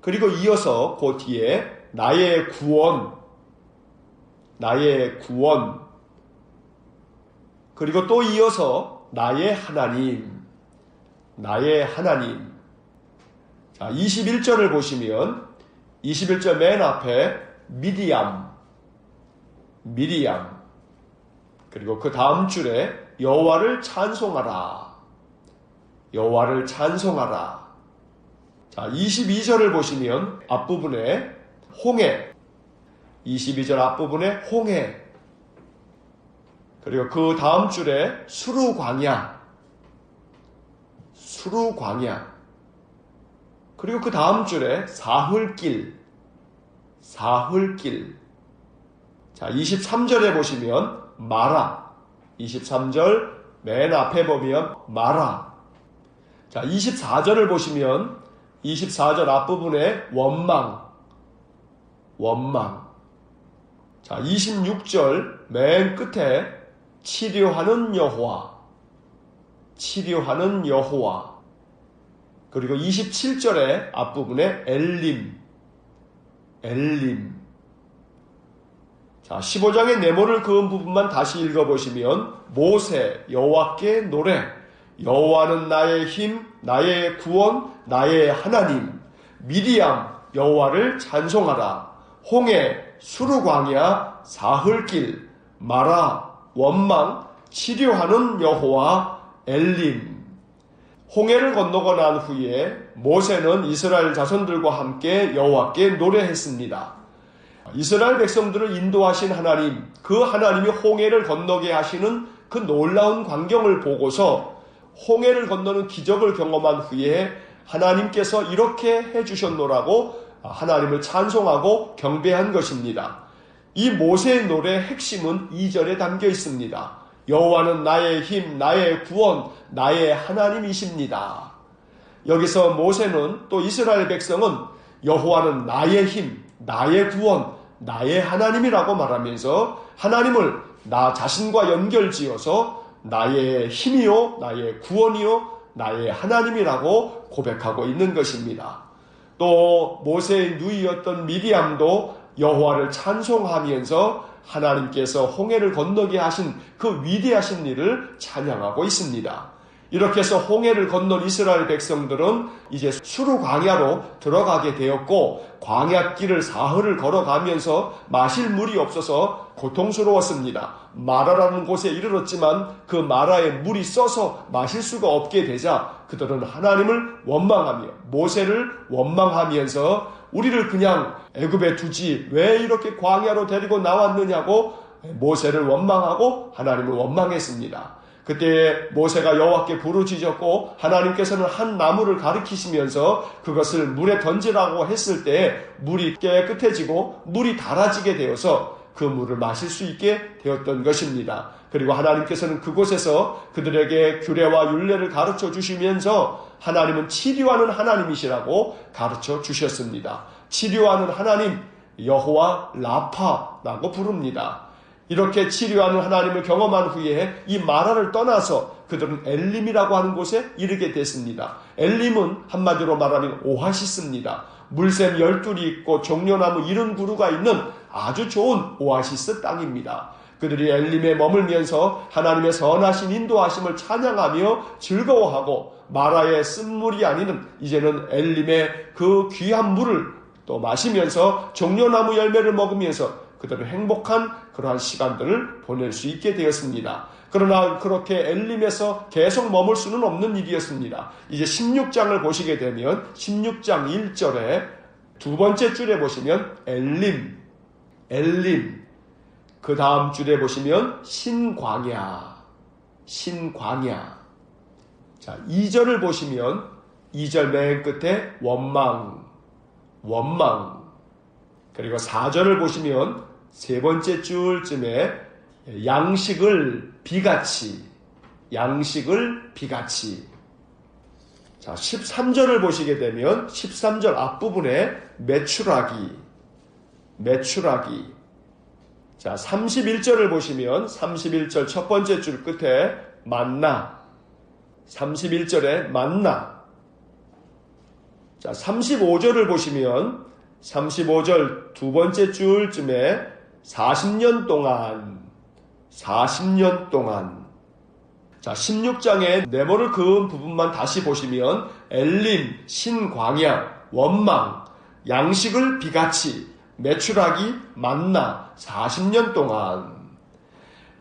그리고 이어서 그 뒤에 나의 구원. 나의 구원. 그리고 또 이어서 나의 하나님. 나의 하나님. 자, 21절을 보시면 21절 맨 앞에 미디암. 그리고 그 다음 줄에 여호와를 찬송하라. 여호와를 찬송하라. 자, 22절을 보시면 앞부분에 홍해. 22절 앞부분에 홍해. 그리고 그 다음 줄에 수르광야. 그리고 그 다음 줄에 사흘길. 자, 23절에 보시면 마라. 23절 맨 앞에 보면 마라. 자, 24절을 보시면 24절 앞부분에 원망. 자, 26절 맨 끝에 치료하는 여호와. 그리고 27절의 앞부분에 엘림. 자, 15장의 네모를 그은 부분만 다시 읽어보시면 모세 여호와께 노래. 여호와는 나의 힘, 나의 구원, 나의 하나님. 미디암 여호와를 찬송하라. 홍해, 수르광야, 사흘길, 마라, 원망, 치료하는 여호와, 엘림. 홍해를 건너고 난 후에 모세는 이스라엘 자손들과 함께 여호와께 노래했습니다. 이스라엘 백성들을 인도하신 하나님, 그 하나님이 홍해를 건너게 하시는 그 놀라운 광경을 보고서 홍해를 건너는 기적을 경험한 후에 하나님께서 이렇게 해주셨노라고 하나님을 찬송하고 경배한 것입니다. 이 모세의 노래의 핵심은 2절에 담겨 있습니다. 여호와는 나의 힘, 나의 구원, 나의 하나님이십니다. 여기서 모세는 또 이스라엘 백성은 여호와는 나의 힘, 나의 구원, 나의 하나님이라고 말하면서 하나님을 나 자신과 연결지어서 나의 힘이요, 나의 구원이요, 나의 하나님이라고 고백하고 있는 것입니다. 또 모세의 누이였던 미리암도 여호와를 찬송하면서 하나님께서 홍해를 건너게 하신 그 위대하신 일을 찬양하고 있습니다. 이렇게 해서 홍해를 건넌 이스라엘 백성들은 이제 수르 광야로 들어가게 되었고, 광야길을 사흘을 걸어가면서 마실 물이 없어서 고통스러웠습니다. 마라라는 곳에 이르렀지만 그 마라에 물이 써서 마실 수가 없게 되자 그들은 하나님을 원망하며 모세를 원망하면서 우리를 그냥 애굽에 두지 왜 이렇게 광야로 데리고 나왔느냐고 모세를 원망하고 하나님을 원망했습니다. 그때 모세가 여호와께 부르짖었고 하나님께서는 한 나무를 가리키시면서 그것을 물에 던지라고 했을 때 물이 깨끗해지고 물이 달아지게 되어서 그 물을 마실 수 있게 되었던 것입니다. 그리고 하나님께서는 그곳에서 그들에게 규례와 율례를 가르쳐 주시면서 하나님은 치료하는 하나님이시라고 가르쳐 주셨습니다. 치료하는 하나님, 여호와 라파라고 부릅니다. 이렇게 치료하는 하나님을 경험한 후에 이 마라를 떠나서 그들은 엘림이라고 하는 곳에 이르게 됐습니다. 엘림은 한마디로 말하면 오아시스입니다. 물샘 12이 있고 종려나무 70그루가 있는 아주 좋은 오아시스 땅입니다. 그들이 엘림에 머물면서 하나님의 선하신 인도하심을 찬양하며 즐거워하고 마라의 쓴물이 아니는 이제는 엘림의 그 귀한 물을 또 마시면서 종려나무 열매를 먹으면서 그들은 행복한 그러한 시간들을 보낼 수 있게 되었습니다. 그러나 그렇게 엘림에서 계속 머물 수는 없는 일이었습니다. 이제 16장을 보시게 되면 16장 1절에 두 번째 줄에 보시면 엘림, 그 다음 줄에 보시면 신광야. 자, 2절을 보시면 2절 맨 끝에 원망. 그리고 4절을 보시면 세 번째 줄쯤에 양식을 비같이. 자, 13절을 보시게 되면 13절 앞부분에 메추라기. 자, 31절을 보시면 31절 첫 번째 줄 끝에 만나. 31절에 만나. 자, 35절을 보시면 35절 두 번째 줄쯤에 40년 동안. 자, 16장에 네모를 그은 부분만 다시 보시면 엘림, 신광야, 원망, 양식을 비같이, 메추라기, 만나, 40년 동안.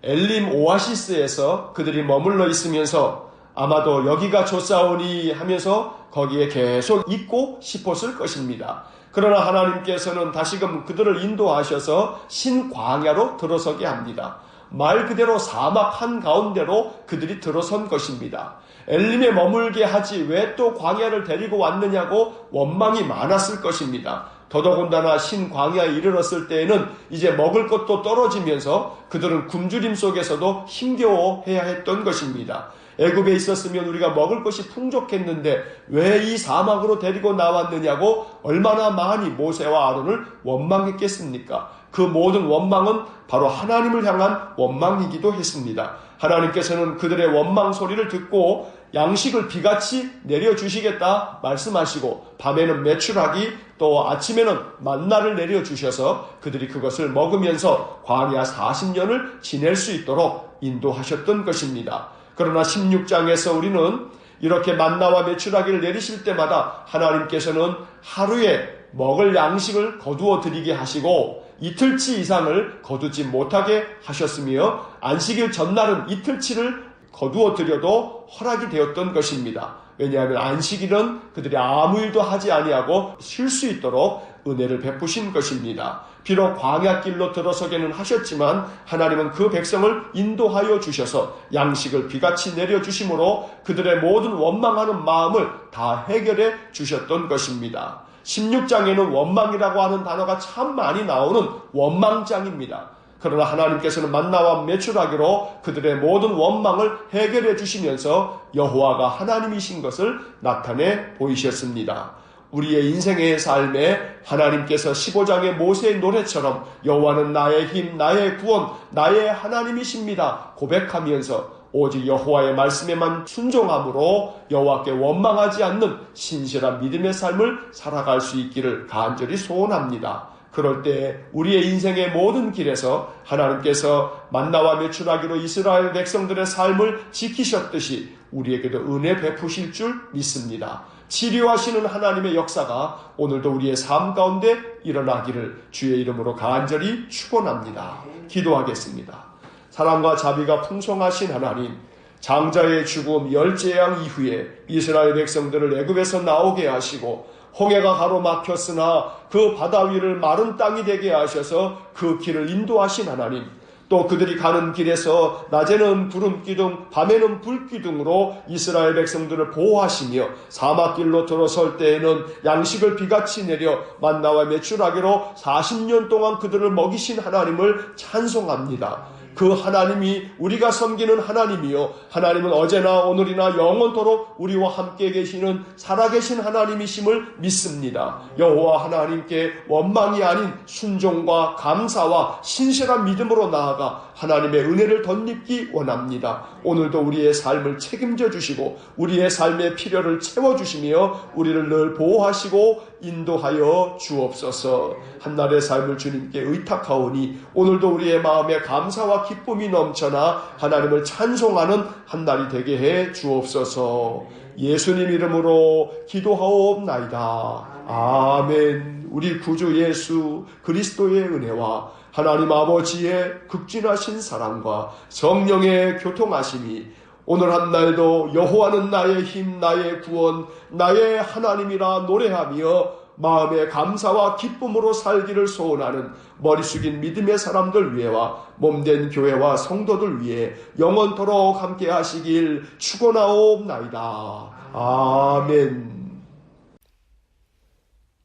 엘림 오아시스에서 그들이 머물러 있으면서 아마도 여기가 좋사오니 하면서 거기에 계속 있고 싶었을 것입니다. 그러나 하나님께서는 다시금 그들을 인도하셔서 신광야로 들어서게 합니다. 말 그대로 사막 한가운데로 그들이 들어선 것입니다. 엘림에 머물게 하지 왜 또 광야를 데리고 왔느냐고 원망이 많았을 것입니다. 더더군다나 신광야에 이르렀을 때에는 이제 먹을 것도 떨어지면서 그들은 굶주림 속에서도 힘겨워해야 했던 것입니다. 애굽에 있었으면 우리가 먹을 것이 풍족했는데 왜 이 사막으로 데리고 나왔느냐고 얼마나 많이 모세와 아론을 원망했겠습니까? 그 모든 원망은 바로 하나님을 향한 원망이기도 했습니다. 하나님께서는 그들의 원망 소리를 듣고 양식을 비같이 내려주시겠다 말씀하시고 밤에는 메추라기 또 아침에는 만나를 내려주셔서 그들이 그것을 먹으면서 광야 40년을 지낼 수 있도록 인도하셨던 것입니다. 그러나 16장에서 우리는 이렇게 만나와 메추라기를 내리실 때마다 하나님께서는 하루에 먹을 양식을 거두어 드리게 하시고 이틀치 이상을 거두지 못하게 하셨으며 안식일 전날은 이틀치를 거두어 드려도 허락이 되었던 것입니다. 왜냐하면 안식일은 그들이 아무 일도 하지 아니하고 쉴 수 있도록 은혜를 베푸신 것입니다. 비록 광야길로 들어서게는 하셨지만 하나님은 그 백성을 인도하여 주셔서 양식을 비같이 내려주심으로 그들의 모든 원망하는 마음을 다 해결해 주셨던 것입니다. 16장에는 원망이라고 하는 단어가 참 많이 나오는 원망장입니다. 그러나 하나님께서는 만나와 메추라기로 그들의 모든 원망을 해결해 주시면서 여호와가 하나님이신 것을 나타내 보이셨습니다. 우리의 인생의 삶에 하나님께서 15장의 모세의 노래처럼 여호와는 나의 힘, 나의 구원, 나의 하나님이십니다 고백하면서 오직 여호와의 말씀에만 순종함으로 여호와께 원망하지 않는 신실한 믿음의 삶을 살아갈 수 있기를 간절히 소원합니다. 그럴 때 우리의 인생의 모든 길에서 하나님께서 만나와 메추라기로 이스라엘 백성들의 삶을 지키셨듯이 우리에게도 은혜 베푸실 줄 믿습니다. 치료하시는 하나님의 역사가 오늘도 우리의 삶 가운데 일어나기를 주의 이름으로 간절히 축원합니다. 기도하겠습니다. 사랑과 자비가 풍성하신 하나님, 장자의 죽음 열재앙 이후에 이스라엘 백성들을 애굽에서 나오게 하시고 홍해가 가로막혔으나 그 바다 위를 마른 땅이 되게 하셔서 그 길을 인도하신 하나님, 또 그들이 가는 길에서 낮에는 구름기둥 밤에는 불기둥으로 이스라엘 백성들을 보호하시며 사막길로 들어설 때에는 양식을 비같이 내려 만나와 메추라기로 40년 동안 그들을 먹이신 하나님을 찬송합니다. 그 하나님이 우리가 섬기는 하나님이요, 하나님은 어제나 오늘이나 영원토록 우리와 함께 계시는 살아계신 하나님이심을 믿습니다. 여호와 하나님께 원망이 아닌 순종과 감사와 신실한 믿음으로 나아가 하나님의 은혜를 덧입기 원합니다. 오늘도 우리의 삶을 책임져 주시고 우리의 삶의 필요를 채워주시며 우리를 늘 보호하시고 인도하여 주옵소서. 한날의 삶을 주님께 의탁하오니 오늘도 우리의 마음에 감사와 기쁨이 넘쳐나 하나님을 찬송하는 한날이 되게 해 주옵소서. 예수님 이름으로 기도하옵나이다. 아멘. 우리 구주 예수 그리스도의 은혜와 하나님 아버지의 극진하신 사랑과 성령의 교통하심이 오늘 한날도 여호와는 나의 힘, 나의 구원, 나의 하나님이라 노래하며 마음의 감사와 기쁨으로 살기를 소원하는 머리 숙인 믿음의 사람들 위해와 몸된 교회와 성도들 위해 영원토록 함께 하시길 축원하옵나이다. 아멘.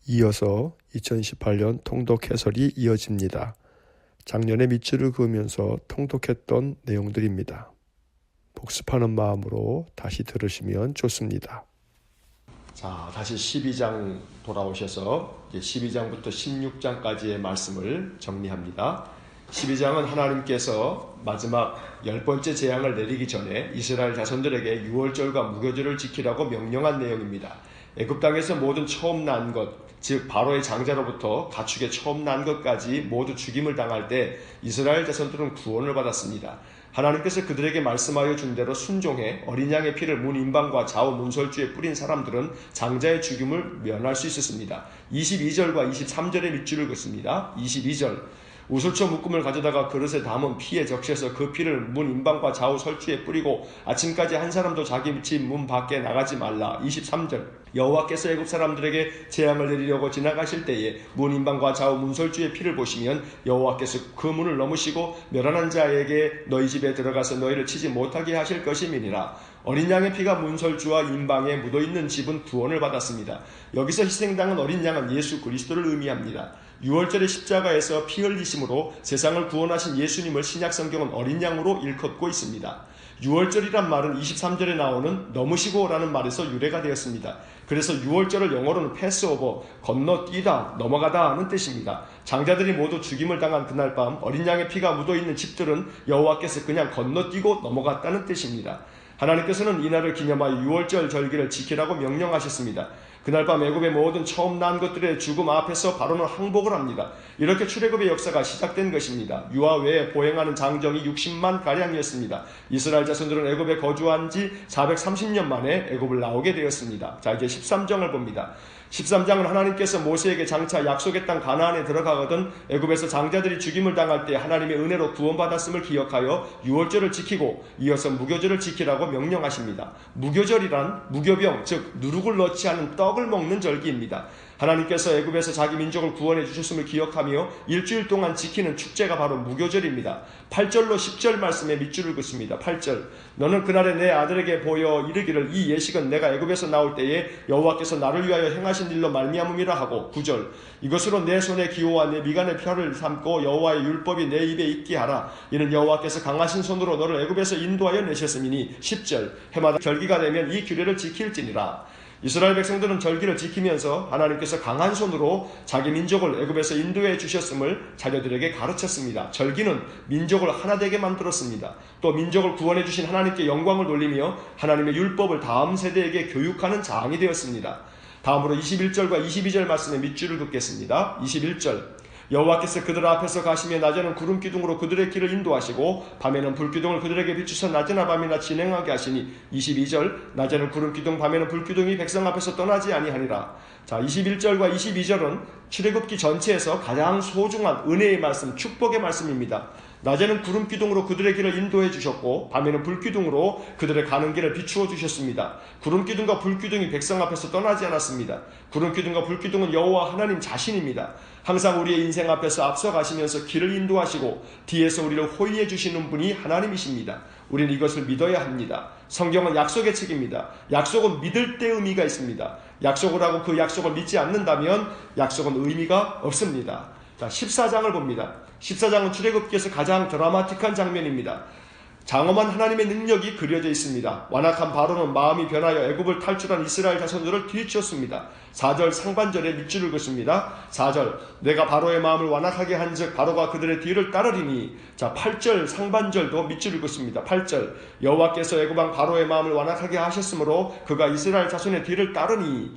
이어서 2018년 통독 해설이 이어집니다. 작년에 밑줄을 그으면서 통독했던 내용들입니다. 복습하는 마음으로 다시 들으시면 좋습니다. 자, 다시 12장 돌아오셔서 12장부터 16장까지의 말씀을 정리합니다. 12장은 하나님께서 마지막 10번째 재앙을 내리기 전에 이스라엘 자손들에게 유월절과 무교절을 지키라고 명령한 내용입니다. 애굽 땅에서 모든 처음 난 것, 즉 바로의 장자로부터 가축의 처음 난 것까지 모두 죽임을 당할 때 이스라엘 자손들은 구원을 받았습니다. 하나님께서 그들에게 말씀하여 준 대로 순종해 어린 양의 피를 문 임방과 좌우 문설주에 뿌린 사람들은 장자의 죽임을 면할 수 있었습니다. 22절과 23절의 밑줄을 긋습니다. 22절, 우슬초 묶음을 가져다가 그릇에 담은 피에 적셔서 그 피를 문 임방과 좌우 설주에 뿌리고 아침까지 한 사람도 자기 집 문 밖에 나가지 말라. 23절, 여호와께서 애굽 사람들에게 재앙을 내리려고 지나가실 때에 문 임방과 좌우 문설주의 피를 보시면 여호와께서 그 문을 넘으시고 멸하는 자에게 너희 집에 들어가서 너희를 치지 못하게 하실 것임이니라. 어린 양의 피가 문설주와 임방에 묻어있는 집은 구원을 받았습니다. 여기서 희생당한 어린 양은 예수 그리스도를 의미합니다. 6월절의 십자가에서 피 흘리심으로 세상을 구원하신 예수님을 신약성경은 어린 양으로 일컫고 있습니다. 6월절이란 말은 23절에 나오는 넘으시고라는 말에서 유래가 되었습니다. 그래서 6월절을 영어로는 패스오버, 건너뛰다, 넘어가다 하는 뜻입니다. 장자들이 모두 죽임을 당한 그날 밤 어린 양의 피가 묻어있는 집들은 여호와께서 그냥 건너뛰고 넘어갔다는 뜻입니다. 하나님께서는 이날을 기념하여 6월절 절기를 지키라고 명령하셨습니다. 그날 밤 애굽의 모든 처음 난 것들의 죽음 앞에서 바로는 항복을 합니다. 이렇게 출애굽의 역사가 시작된 것입니다. 유아 외에 보행하는 장정이 60만 가량이었습니다. 이스라엘 자손들은 애굽에 거주한 지 430년 만에 애굽을 나오게 되었습니다. 자, 이제 13장을 봅니다. 13장은 하나님께서 모세에게 장차 약속의 땅 가나안에 들어가거든 애굽에서 장자들이 죽임을 당할 때 하나님의 은혜로 구원받았음을 기억하여 유월절을 지키고 이어서 무교절을 지키라고 명령하십니다. 무교절이란 무교병, 즉 누룩을 넣지 않은 떡을 먹는 절기입니다. 하나님께서 애굽에서 자기 민족을 구원해 주셨음을 기억하며 일주일 동안 지키는 축제가 바로 무교절입니다. 8절로 10절 말씀에 밑줄을 긋습니다. 8절, 너는 그날에 내 아들에게 보여 이르기를 이 예식은 내가 애굽에서 나올 때에 여호와께서 나를 위하여 행하신 일로 말미암음이라 하고 9절, 이것으로 내 손의 기호와 내 미간의 혀를 삼고 여호와의 율법이 내 입에 있게 하라. 이는 여호와께서 강하신 손으로 너를 애굽에서 인도하여 내셨음이니 10절, 해마다 절기가 되면 이 규례를 지킬지니라. 이스라엘 백성들은 절기를 지키면서 하나님께서 강한 손으로 자기 민족을 애굽에서 인도해 주셨음을 자녀들에게 가르쳤습니다. 절기는 민족을 하나 되게 만들었습니다. 또 민족을 구원해 주신 하나님께 영광을 돌리며 하나님의 율법을 다음 세대에게 교육하는 장이 되었습니다. 다음으로 21절과 22절 말씀의 밑줄을 긋겠습니다. 21절 여호와께서 그들 앞에서 가시며 낮에는 구름 기둥으로 그들의 길을 인도하시고 밤에는 불 기둥을 그들에게 비추사 낮이나 밤이나 진행하게 하시니 22절 낮에는 구름 기둥 밤에는 불 기둥이 백성 앞에서 떠나지 아니하니라. 자, 21절과 22절은 출애굽기 전체에서 가장 소중한 은혜의 말씀, 축복의 말씀입니다. 낮에는 구름 기둥으로 그들의 길을 인도해 주셨고 밤에는 불 기둥으로 그들의 가는 길을 비추어 주셨습니다. 구름 기둥과 불 기둥이 백성 앞에서 떠나지 않았습니다. 구름 기둥과 불 기둥은 여호와 하나님 자신입니다. 항상 우리의 인생 앞에서 앞서가시면서 길을 인도하시고 뒤에서 우리를 호위해 주시는 분이 하나님이십니다. 우리는 이것을 믿어야 합니다. 성경은 약속의 책입니다. 약속은 믿을 때 의미가 있습니다. 약속을 하고 그 약속을 믿지 않는다면 약속은 의미가 없습니다. 자, 14장을 봅니다. 14장은 출애굽기에서 가장 드라마틱한 장면입니다. 장엄한 하나님의 능력이 그려져 있습니다. 완악한 바로는 마음이 변하여 애굽을 탈출한 이스라엘 자손들을 뒤치었습니다. 4절 상반절에 밑줄을 긋습니다. 4절 내가 바로의 마음을 완악하게 한즉 바로가 그들의 뒤를 따르리니. 자, 8절 상반절도 밑줄을 긋습니다. 8절 여호와께서 애굽 왕 바로의 마음을 완악하게 하셨으므로 그가 이스라엘 자손의 뒤를 따르니.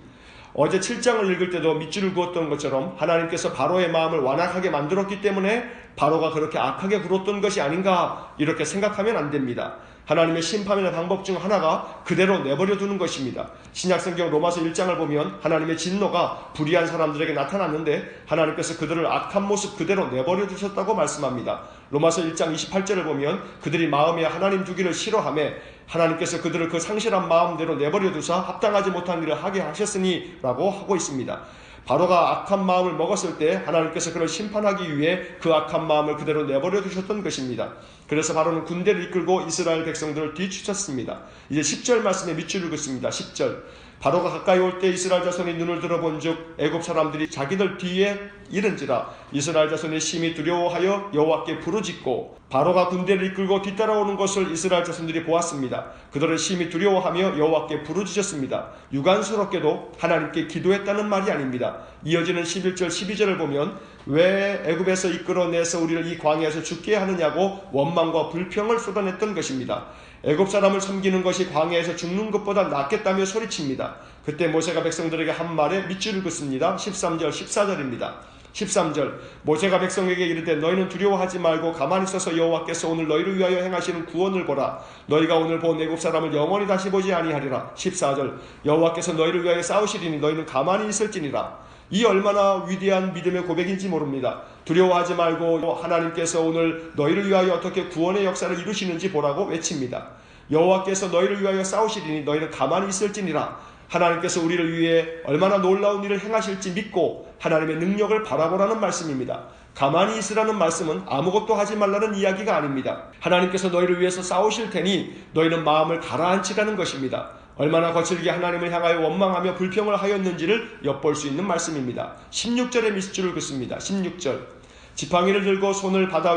어제 7장을 읽을 때도 밑줄을 그었던 것처럼 하나님께서 바로의 마음을 완악하게 만들었기 때문에 바로가 그렇게 악하게 굴었던 것이 아닌가 이렇게 생각하면 안 됩니다. 하나님의 심판의 방법 중 하나가 그대로 내버려 두는 것입니다. 신약성경 로마서 1장을 보면 하나님의 진노가 불의한 사람들에게 나타났는데 하나님께서 그들을 악한 모습 그대로 내버려 두셨다고 말씀합니다. 로마서 1장 28절을 보면 그들이 마음에 하나님 두기를 싫어하며 하나님께서 그들을 그 상실한 마음대로 내버려 두사 합당하지 못한 일을 하게 하셨으니 라고 하고 있습니다. 바로가 악한 마음을 먹었을 때 하나님께서 그를 심판하기 위해 그 악한 마음을 그대로 내버려 두셨던 것입니다. 그래서 바로는 군대를 이끌고 이스라엘 백성들을 뒤쫓았습니다. 이제 10절 말씀에 밑줄을 긋습니다. 10절 바로가 가까이 올 때 이스라엘 자손이 눈을 들어본 즉 애굽 사람들이 자기들 뒤에 이른지라. 이스라엘 자손이 심히 두려워하여 여호와께 부르짖고 바로가 군대를 이끌고 뒤따라오는 것을 이스라엘 자손들이 보았습니다. 그들은 심히 두려워하며 여호와께 부르짖었습니다. 유관스럽게도 하나님께 기도했다는 말이 아닙니다. 이어지는 11절 12절을 보면 왜 애굽에서 이끌어내서 우리를 이 광야에서 죽게 하느냐고 원망과 불평을 쏟아냈던 것입니다. 애굽 사람을 섬기는 것이 광야에서 죽는 것보다 낫겠다며 소리칩니다. 그때 모세가 백성들에게 한 말에 밑줄을 긋습니다. 13절 14절입니다. 13절 모세가 백성에게 이르되 너희는 두려워하지 말고 가만히 있어서 여호와께서 오늘 너희를 위하여 행하시는 구원을 보라. 너희가 오늘 본 애굽 사람을 영원히 다시 보지 아니하리라. 14절 여호와께서 너희를 위하여 싸우시리니 너희는 가만히 있을지니라. 이 얼마나 위대한 믿음의 고백인지 모릅니다. 두려워하지 말고 하나님께서 오늘 너희를 위하여 어떻게 구원의 역사를 이루시는지 보라고 외칩니다. 여호와께서 너희를 위하여 싸우시리니 너희는 가만히 있을지니라. 하나님께서 우리를 위해 얼마나 놀라운 일을 행하실지 믿고 하나님의 능력을 바라보라는 말씀입니다. 가만히 있으라는 말씀은 아무것도 하지 말라는 이야기가 아닙니다. 하나님께서 너희를 위해서 싸우실 테니 너희는 마음을 가라앉히라는 것입니다. 얼마나 거칠게 하나님을 향하여 원망하며 불평을 하였는지를 엿볼 수 있는 말씀입니다. 16절에 밑줄을 긋습니다. 16절 지팡이를 들고 손을 바다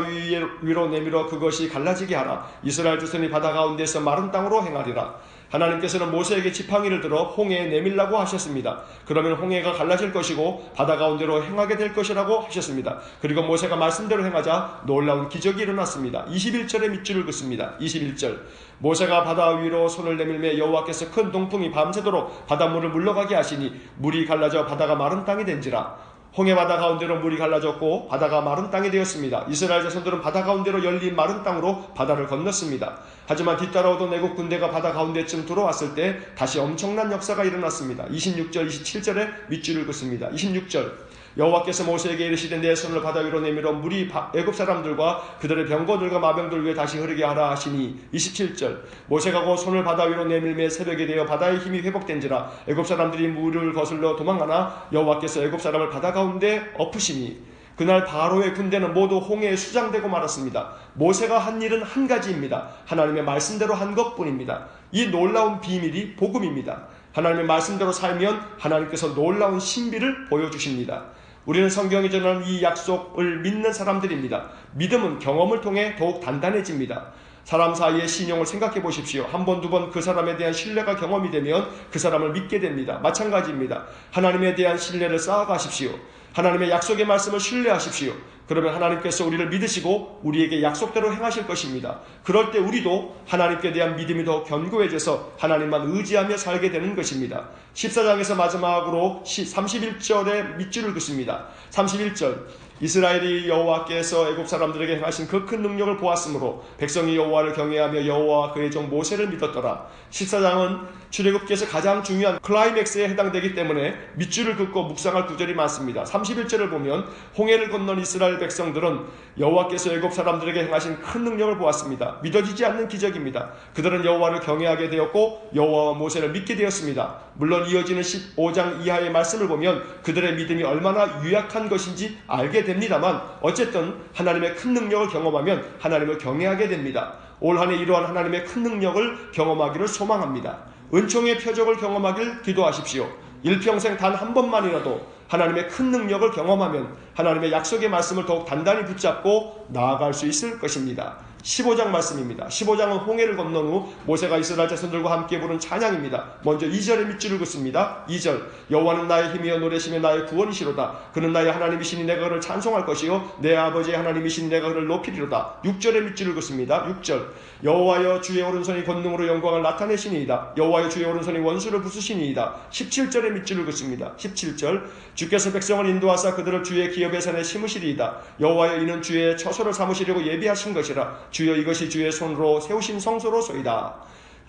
위로 내밀어 그것이 갈라지게 하라. 이스라엘 자손이 바다 가운데서 마른 땅으로 행하리라. 하나님께서는 모세에게 지팡이를 들어 홍해에 내밀라고 하셨습니다. 그러면 홍해가 갈라질 것이고 바다 가운데로 행하게 될 것이라고 하셨습니다. 그리고 모세가 말씀대로 행하자 놀라운 기적이 일어났습니다. 21절에 밑줄을 긋습니다. 21절 모세가 바다 위로 손을 내밀매 여호와께서 큰 동풍이 밤새도록 바닷물을 물러가게 하시니 물이 갈라져 바다가 마른 땅이 된지라. 홍해 바다 가운데로 물이 갈라졌고 바다가 마른 땅이 되었습니다. 이스라엘 자손들은 바다 가운데로 열린 마른 땅으로 바다를 건넜습니다. 하지만 뒤따라오던 애국 군대가 바다 가운데쯤 들어왔을 때 다시 엄청난 역사가 일어났습니다. 26절 27절에 밑줄을 긋습니다. 26절 여호와께서 모세에게 이르시되 내 손을 바다 위로 내밀어 물이 애굽 사람들과 그들의 병거들과 마병들 위에 다시 흐르게 하라 하시니. 27절 모세가 곧 손을 바다 위로 내밀매 새벽이 되어 바다의 힘이 회복된지라. 애굽 사람들이 물을 거슬러 도망하나 여호와께서 애굽 사람을 바다 가운데 엎으시니. 그날 바로의 군대는 모두 홍해에 수장되고 말았습니다. 모세가 한 일은 한 가지입니다. 하나님의 말씀대로 한 것뿐입니다. 이 놀라운 비밀이 복음입니다. 하나님의 말씀대로 살면 하나님께서 놀라운 신비를 보여주십니다. 우리는 성경이 전하는 이 약속을 믿는 사람들입니다. 믿음은 경험을 통해 더욱 단단해집니다. 사람 사이의 신용을 생각해 보십시오. 한 번, 두 번 그 사람에 대한 신뢰가 경험이 되면 그 사람을 믿게 됩니다. 마찬가지입니다. 하나님에 대한 신뢰를 쌓아가십시오. 하나님의 약속의 말씀을 신뢰하십시오. 그러면 하나님께서 우리를 믿으시고 우리에게 약속대로 행하실 것입니다. 그럴 때 우리도 하나님께 대한 믿음이 더 견고해져서 하나님만 의지하며 살게 되는 것입니다. 14장에서 마지막으로 31절의 밑줄을 긋습니다. 31절 이스라엘이 여호와께서 애굽 사람들에게 행하신 그 큰 능력을 보았으므로 백성이 여호와를 경외하며 여호와와 그의 종 모세를 믿었더라. 14장은 출애굽기에서 가장 중요한 클라이맥스에 해당되기 때문에 밑줄을 긋고 묵상할 구절이 많습니다. 31절을 보면 홍해를 건넌 이스라엘 백성들은 여호와께서 애굽 사람들에게 행하신 큰 능력을 보았습니다. 믿어지지 않는 기적입니다. 그들은 여호와를 경외하게 되었고 여호와와 모세를 믿게 되었습니다. 물론 이어지는 15장 이하의 말씀을 보면 그들의 믿음이 얼마나 유약한 것인지 알게 됩니다만 어쨌든 하나님의 큰 능력을 경험하면 하나님을 경외하게 됩니다. 올 한 해 이러한 하나님의 큰 능력을 경험하기를 소망합니다. 은총의 표적을 경험하길 기도하십시오. 일평생 단 한 번만이라도 하나님의 큰 능력을 경험하면 하나님의 약속의 말씀을 더욱 단단히 붙잡고 나아갈 수 있을 것입니다. 15장 말씀입니다. 15장은 홍해를 건넌 후 모세가 이스라엘 자손들과 함께 부른 찬양입니다. 먼저 2절의 밑줄을 긋습니다. 2절 여호와는 나의 힘이여 노래시며 나의 구원이시로다. 그는 나의 하나님이시니 내가 그를 찬송할 것이요 내 아버지의 하나님이시니 내가 그를 높이리로다. 6절의 밑줄을 긋습니다. 6절 여호와여 주의 오른손이 권능으로 영광을 나타내시니이다. 여호와여 주의 오른손이 원수를 부수시니이다. 17절의 밑줄을 긋습니다. 17절 주께서 백성을 인도하사 그들을 주의 기업의 산에 심으시리이다. 여호와여 이는 주의 처소를 삼으시려고 예비하신 것이라. 주여 이것이 주의 손으로 세우신 성소로소이다.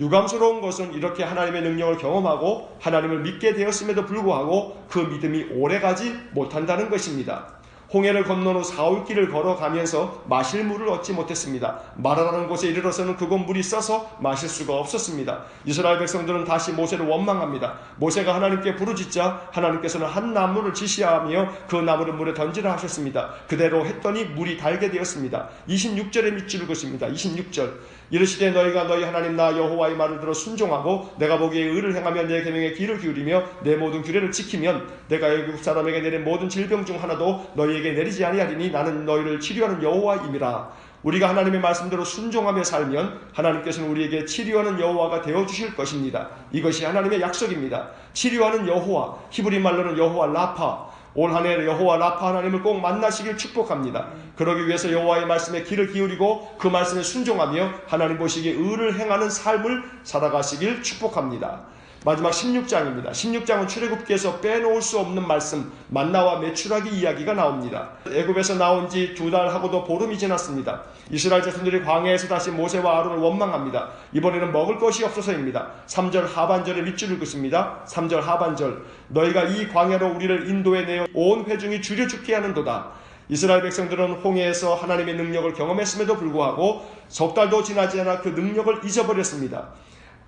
유감스러운 것은 이렇게 하나님의 능력을 경험하고 하나님을 믿게 되었음에도 불구하고 그 믿음이 오래가지 못한다는 것입니다. 홍해를 건넌 후 사흘길을 걸어가면서 마실 물을 얻지 못했습니다. 마라라는 곳에 이르러서는 그곳 물이 써서 마실 수가 없었습니다. 이스라엘 백성들은 다시 모세를 원망합니다. 모세가 하나님께 부르짖자 하나님께서는 한 나무를 지시하며 그 나무를 물에 던지라 하셨습니다. 그대로 했더니 물이 달게 되었습니다. 26절의 밑줄을 긋습니다. 26절 이르시되 너희가 너희 하나님 나 여호와의 말을 들어 순종하고 내가 보기에 의를 행하며 내 계명에 귀를 기울이며 내 모든 규례를 지키면 내가 애굽 사람에게 내린 모든 질병 중 하나도 너희에게 내리지 아니하리니 나는 너희를 치료하는 여호와임이라. 우리가 하나님의 말씀대로 순종하며 살면 하나님께서는 우리에게 치료하는 여호와가 되어주실 것입니다. 이것이 하나님의 약속입니다. 치료하는 여호와, 히브리 말로는 여호와 라파. 올 한 해 여호와 라파 하나님을 꼭 만나시길 축복합니다. 그러기 위해서 여호와의 말씀에 귀를 기울이고 그 말씀에 순종하며 하나님 보시기에 의를 행하는 삶을 살아가시길 축복합니다. 마지막 16장입니다. 16장은 출애굽기에서 빼놓을 수 없는 말씀, 만나와 메추라기 이야기가 나옵니다. 애굽에서 나온 지 2달하고도 보름이 지났습니다. 이스라엘 자손들이 광야에서 다시 모세와 아론을 원망합니다. 이번에는 먹을 것이 없어서입니다. 3절 하반절에 밑줄을 긋습니다. 3절 하반절 너희가 이 광야로 우리를 인도해 내어 온 회중이 줄여 죽게 하는도다. 이스라엘 백성들은 홍해에서 하나님의 능력을 경험했음에도 불구하고 석 달도 지나지 않아 그 능력을 잊어버렸습니다.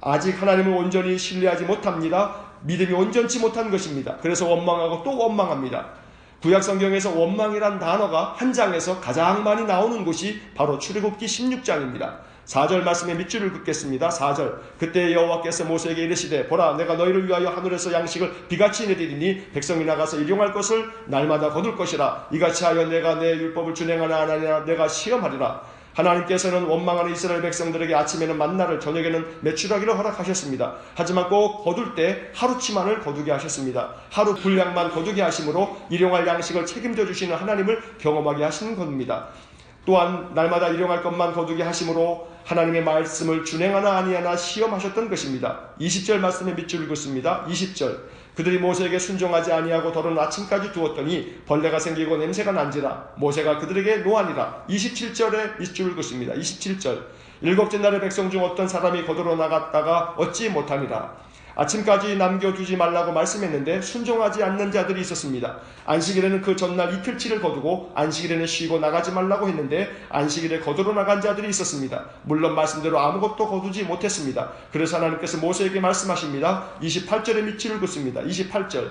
아직 하나님을 온전히 신뢰하지 못합니다. 믿음이 온전치 못한 것입니다. 그래서 원망하고 또 원망합니다. 구약 성경에서 원망이란 단어가 한 장에서 가장 많이 나오는 곳이 바로 출애굽기 16장입니다. 4절 말씀에 밑줄을 긋겠습니다. 4절 그때 여호와께서 모세에게 이르시되 보라 내가 너희를 위하여 하늘에서 양식을 비같이 내리리니 백성이 나가서 일용할 것을 날마다 거둘 것이라. 이같이 하여 내가 내 율법을 준행하나 안 하느냐 내가 시험하리라. 하나님께서는 원망하는 이스라엘 백성들에게 아침에는 만나를 저녁에는 메추라기를 허락하셨습니다. 하지만 꼭 거둘 때 하루치만을 거두게 하셨습니다. 하루 분량만 거두게 하심으로 일용할 양식을 책임져 주시는 하나님을 경험하게 하시는 겁니다. 또한 날마다 일용할 것만 거두게 하심으로 하나님의 말씀을 준행하나 아니하나 시험하셨던 것입니다. 20절 말씀에 밑줄을 긋습니다. 20절 그들이 모세에게 순종하지 아니하고 더러는 아침까지 두었더니 벌레가 생기고 냄새가 난지라 모세가 그들에게 노하니라. 27절에 밑줄을 긋습니다. 27절 일곱째 날에 백성 중 어떤 사람이 거두러 나갔다가 얻지 못하니라. 아침까지 남겨두지 말라고 말씀했는데 순종하지 않는 자들이 있었습니다. 안식일에는 그 전날 이틀치를 거두고 안식일에는 쉬고 나가지 말라고 했는데 안식일에 거두러 나간 자들이 있었습니다. 물론 말씀대로 아무것도 거두지 못했습니다. 그래서 하나님께서 모세에게 말씀하십니다. 28절에 밑줄을 긋습니다. 28절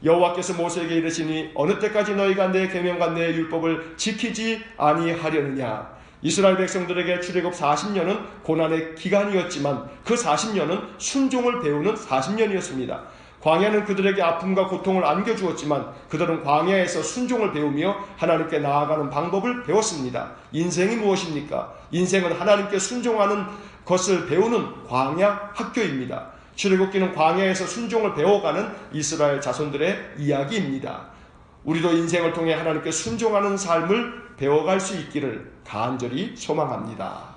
여호와께서 모세에게 이르시니 어느 때까지 너희가 내 계명과 내 율법을 지키지 아니하려느냐. 이스라엘 백성들에게 출애굽 40년은 고난의 기간이었지만 그 40년은 순종을 배우는 40년이었습니다. 광야는 그들에게 아픔과 고통을 안겨주었지만 그들은 광야에서 순종을 배우며 하나님께 나아가는 방법을 배웠습니다. 인생이 무엇입니까? 인생은 하나님께 순종하는 것을 배우는 광야 학교입니다. 출애굽기는 광야에서 순종을 배워가는 이스라엘 자손들의 이야기입니다. 우리도 인생을 통해 하나님께 순종하는 삶을 배워갈 수 있기를 간절히 소망합니다.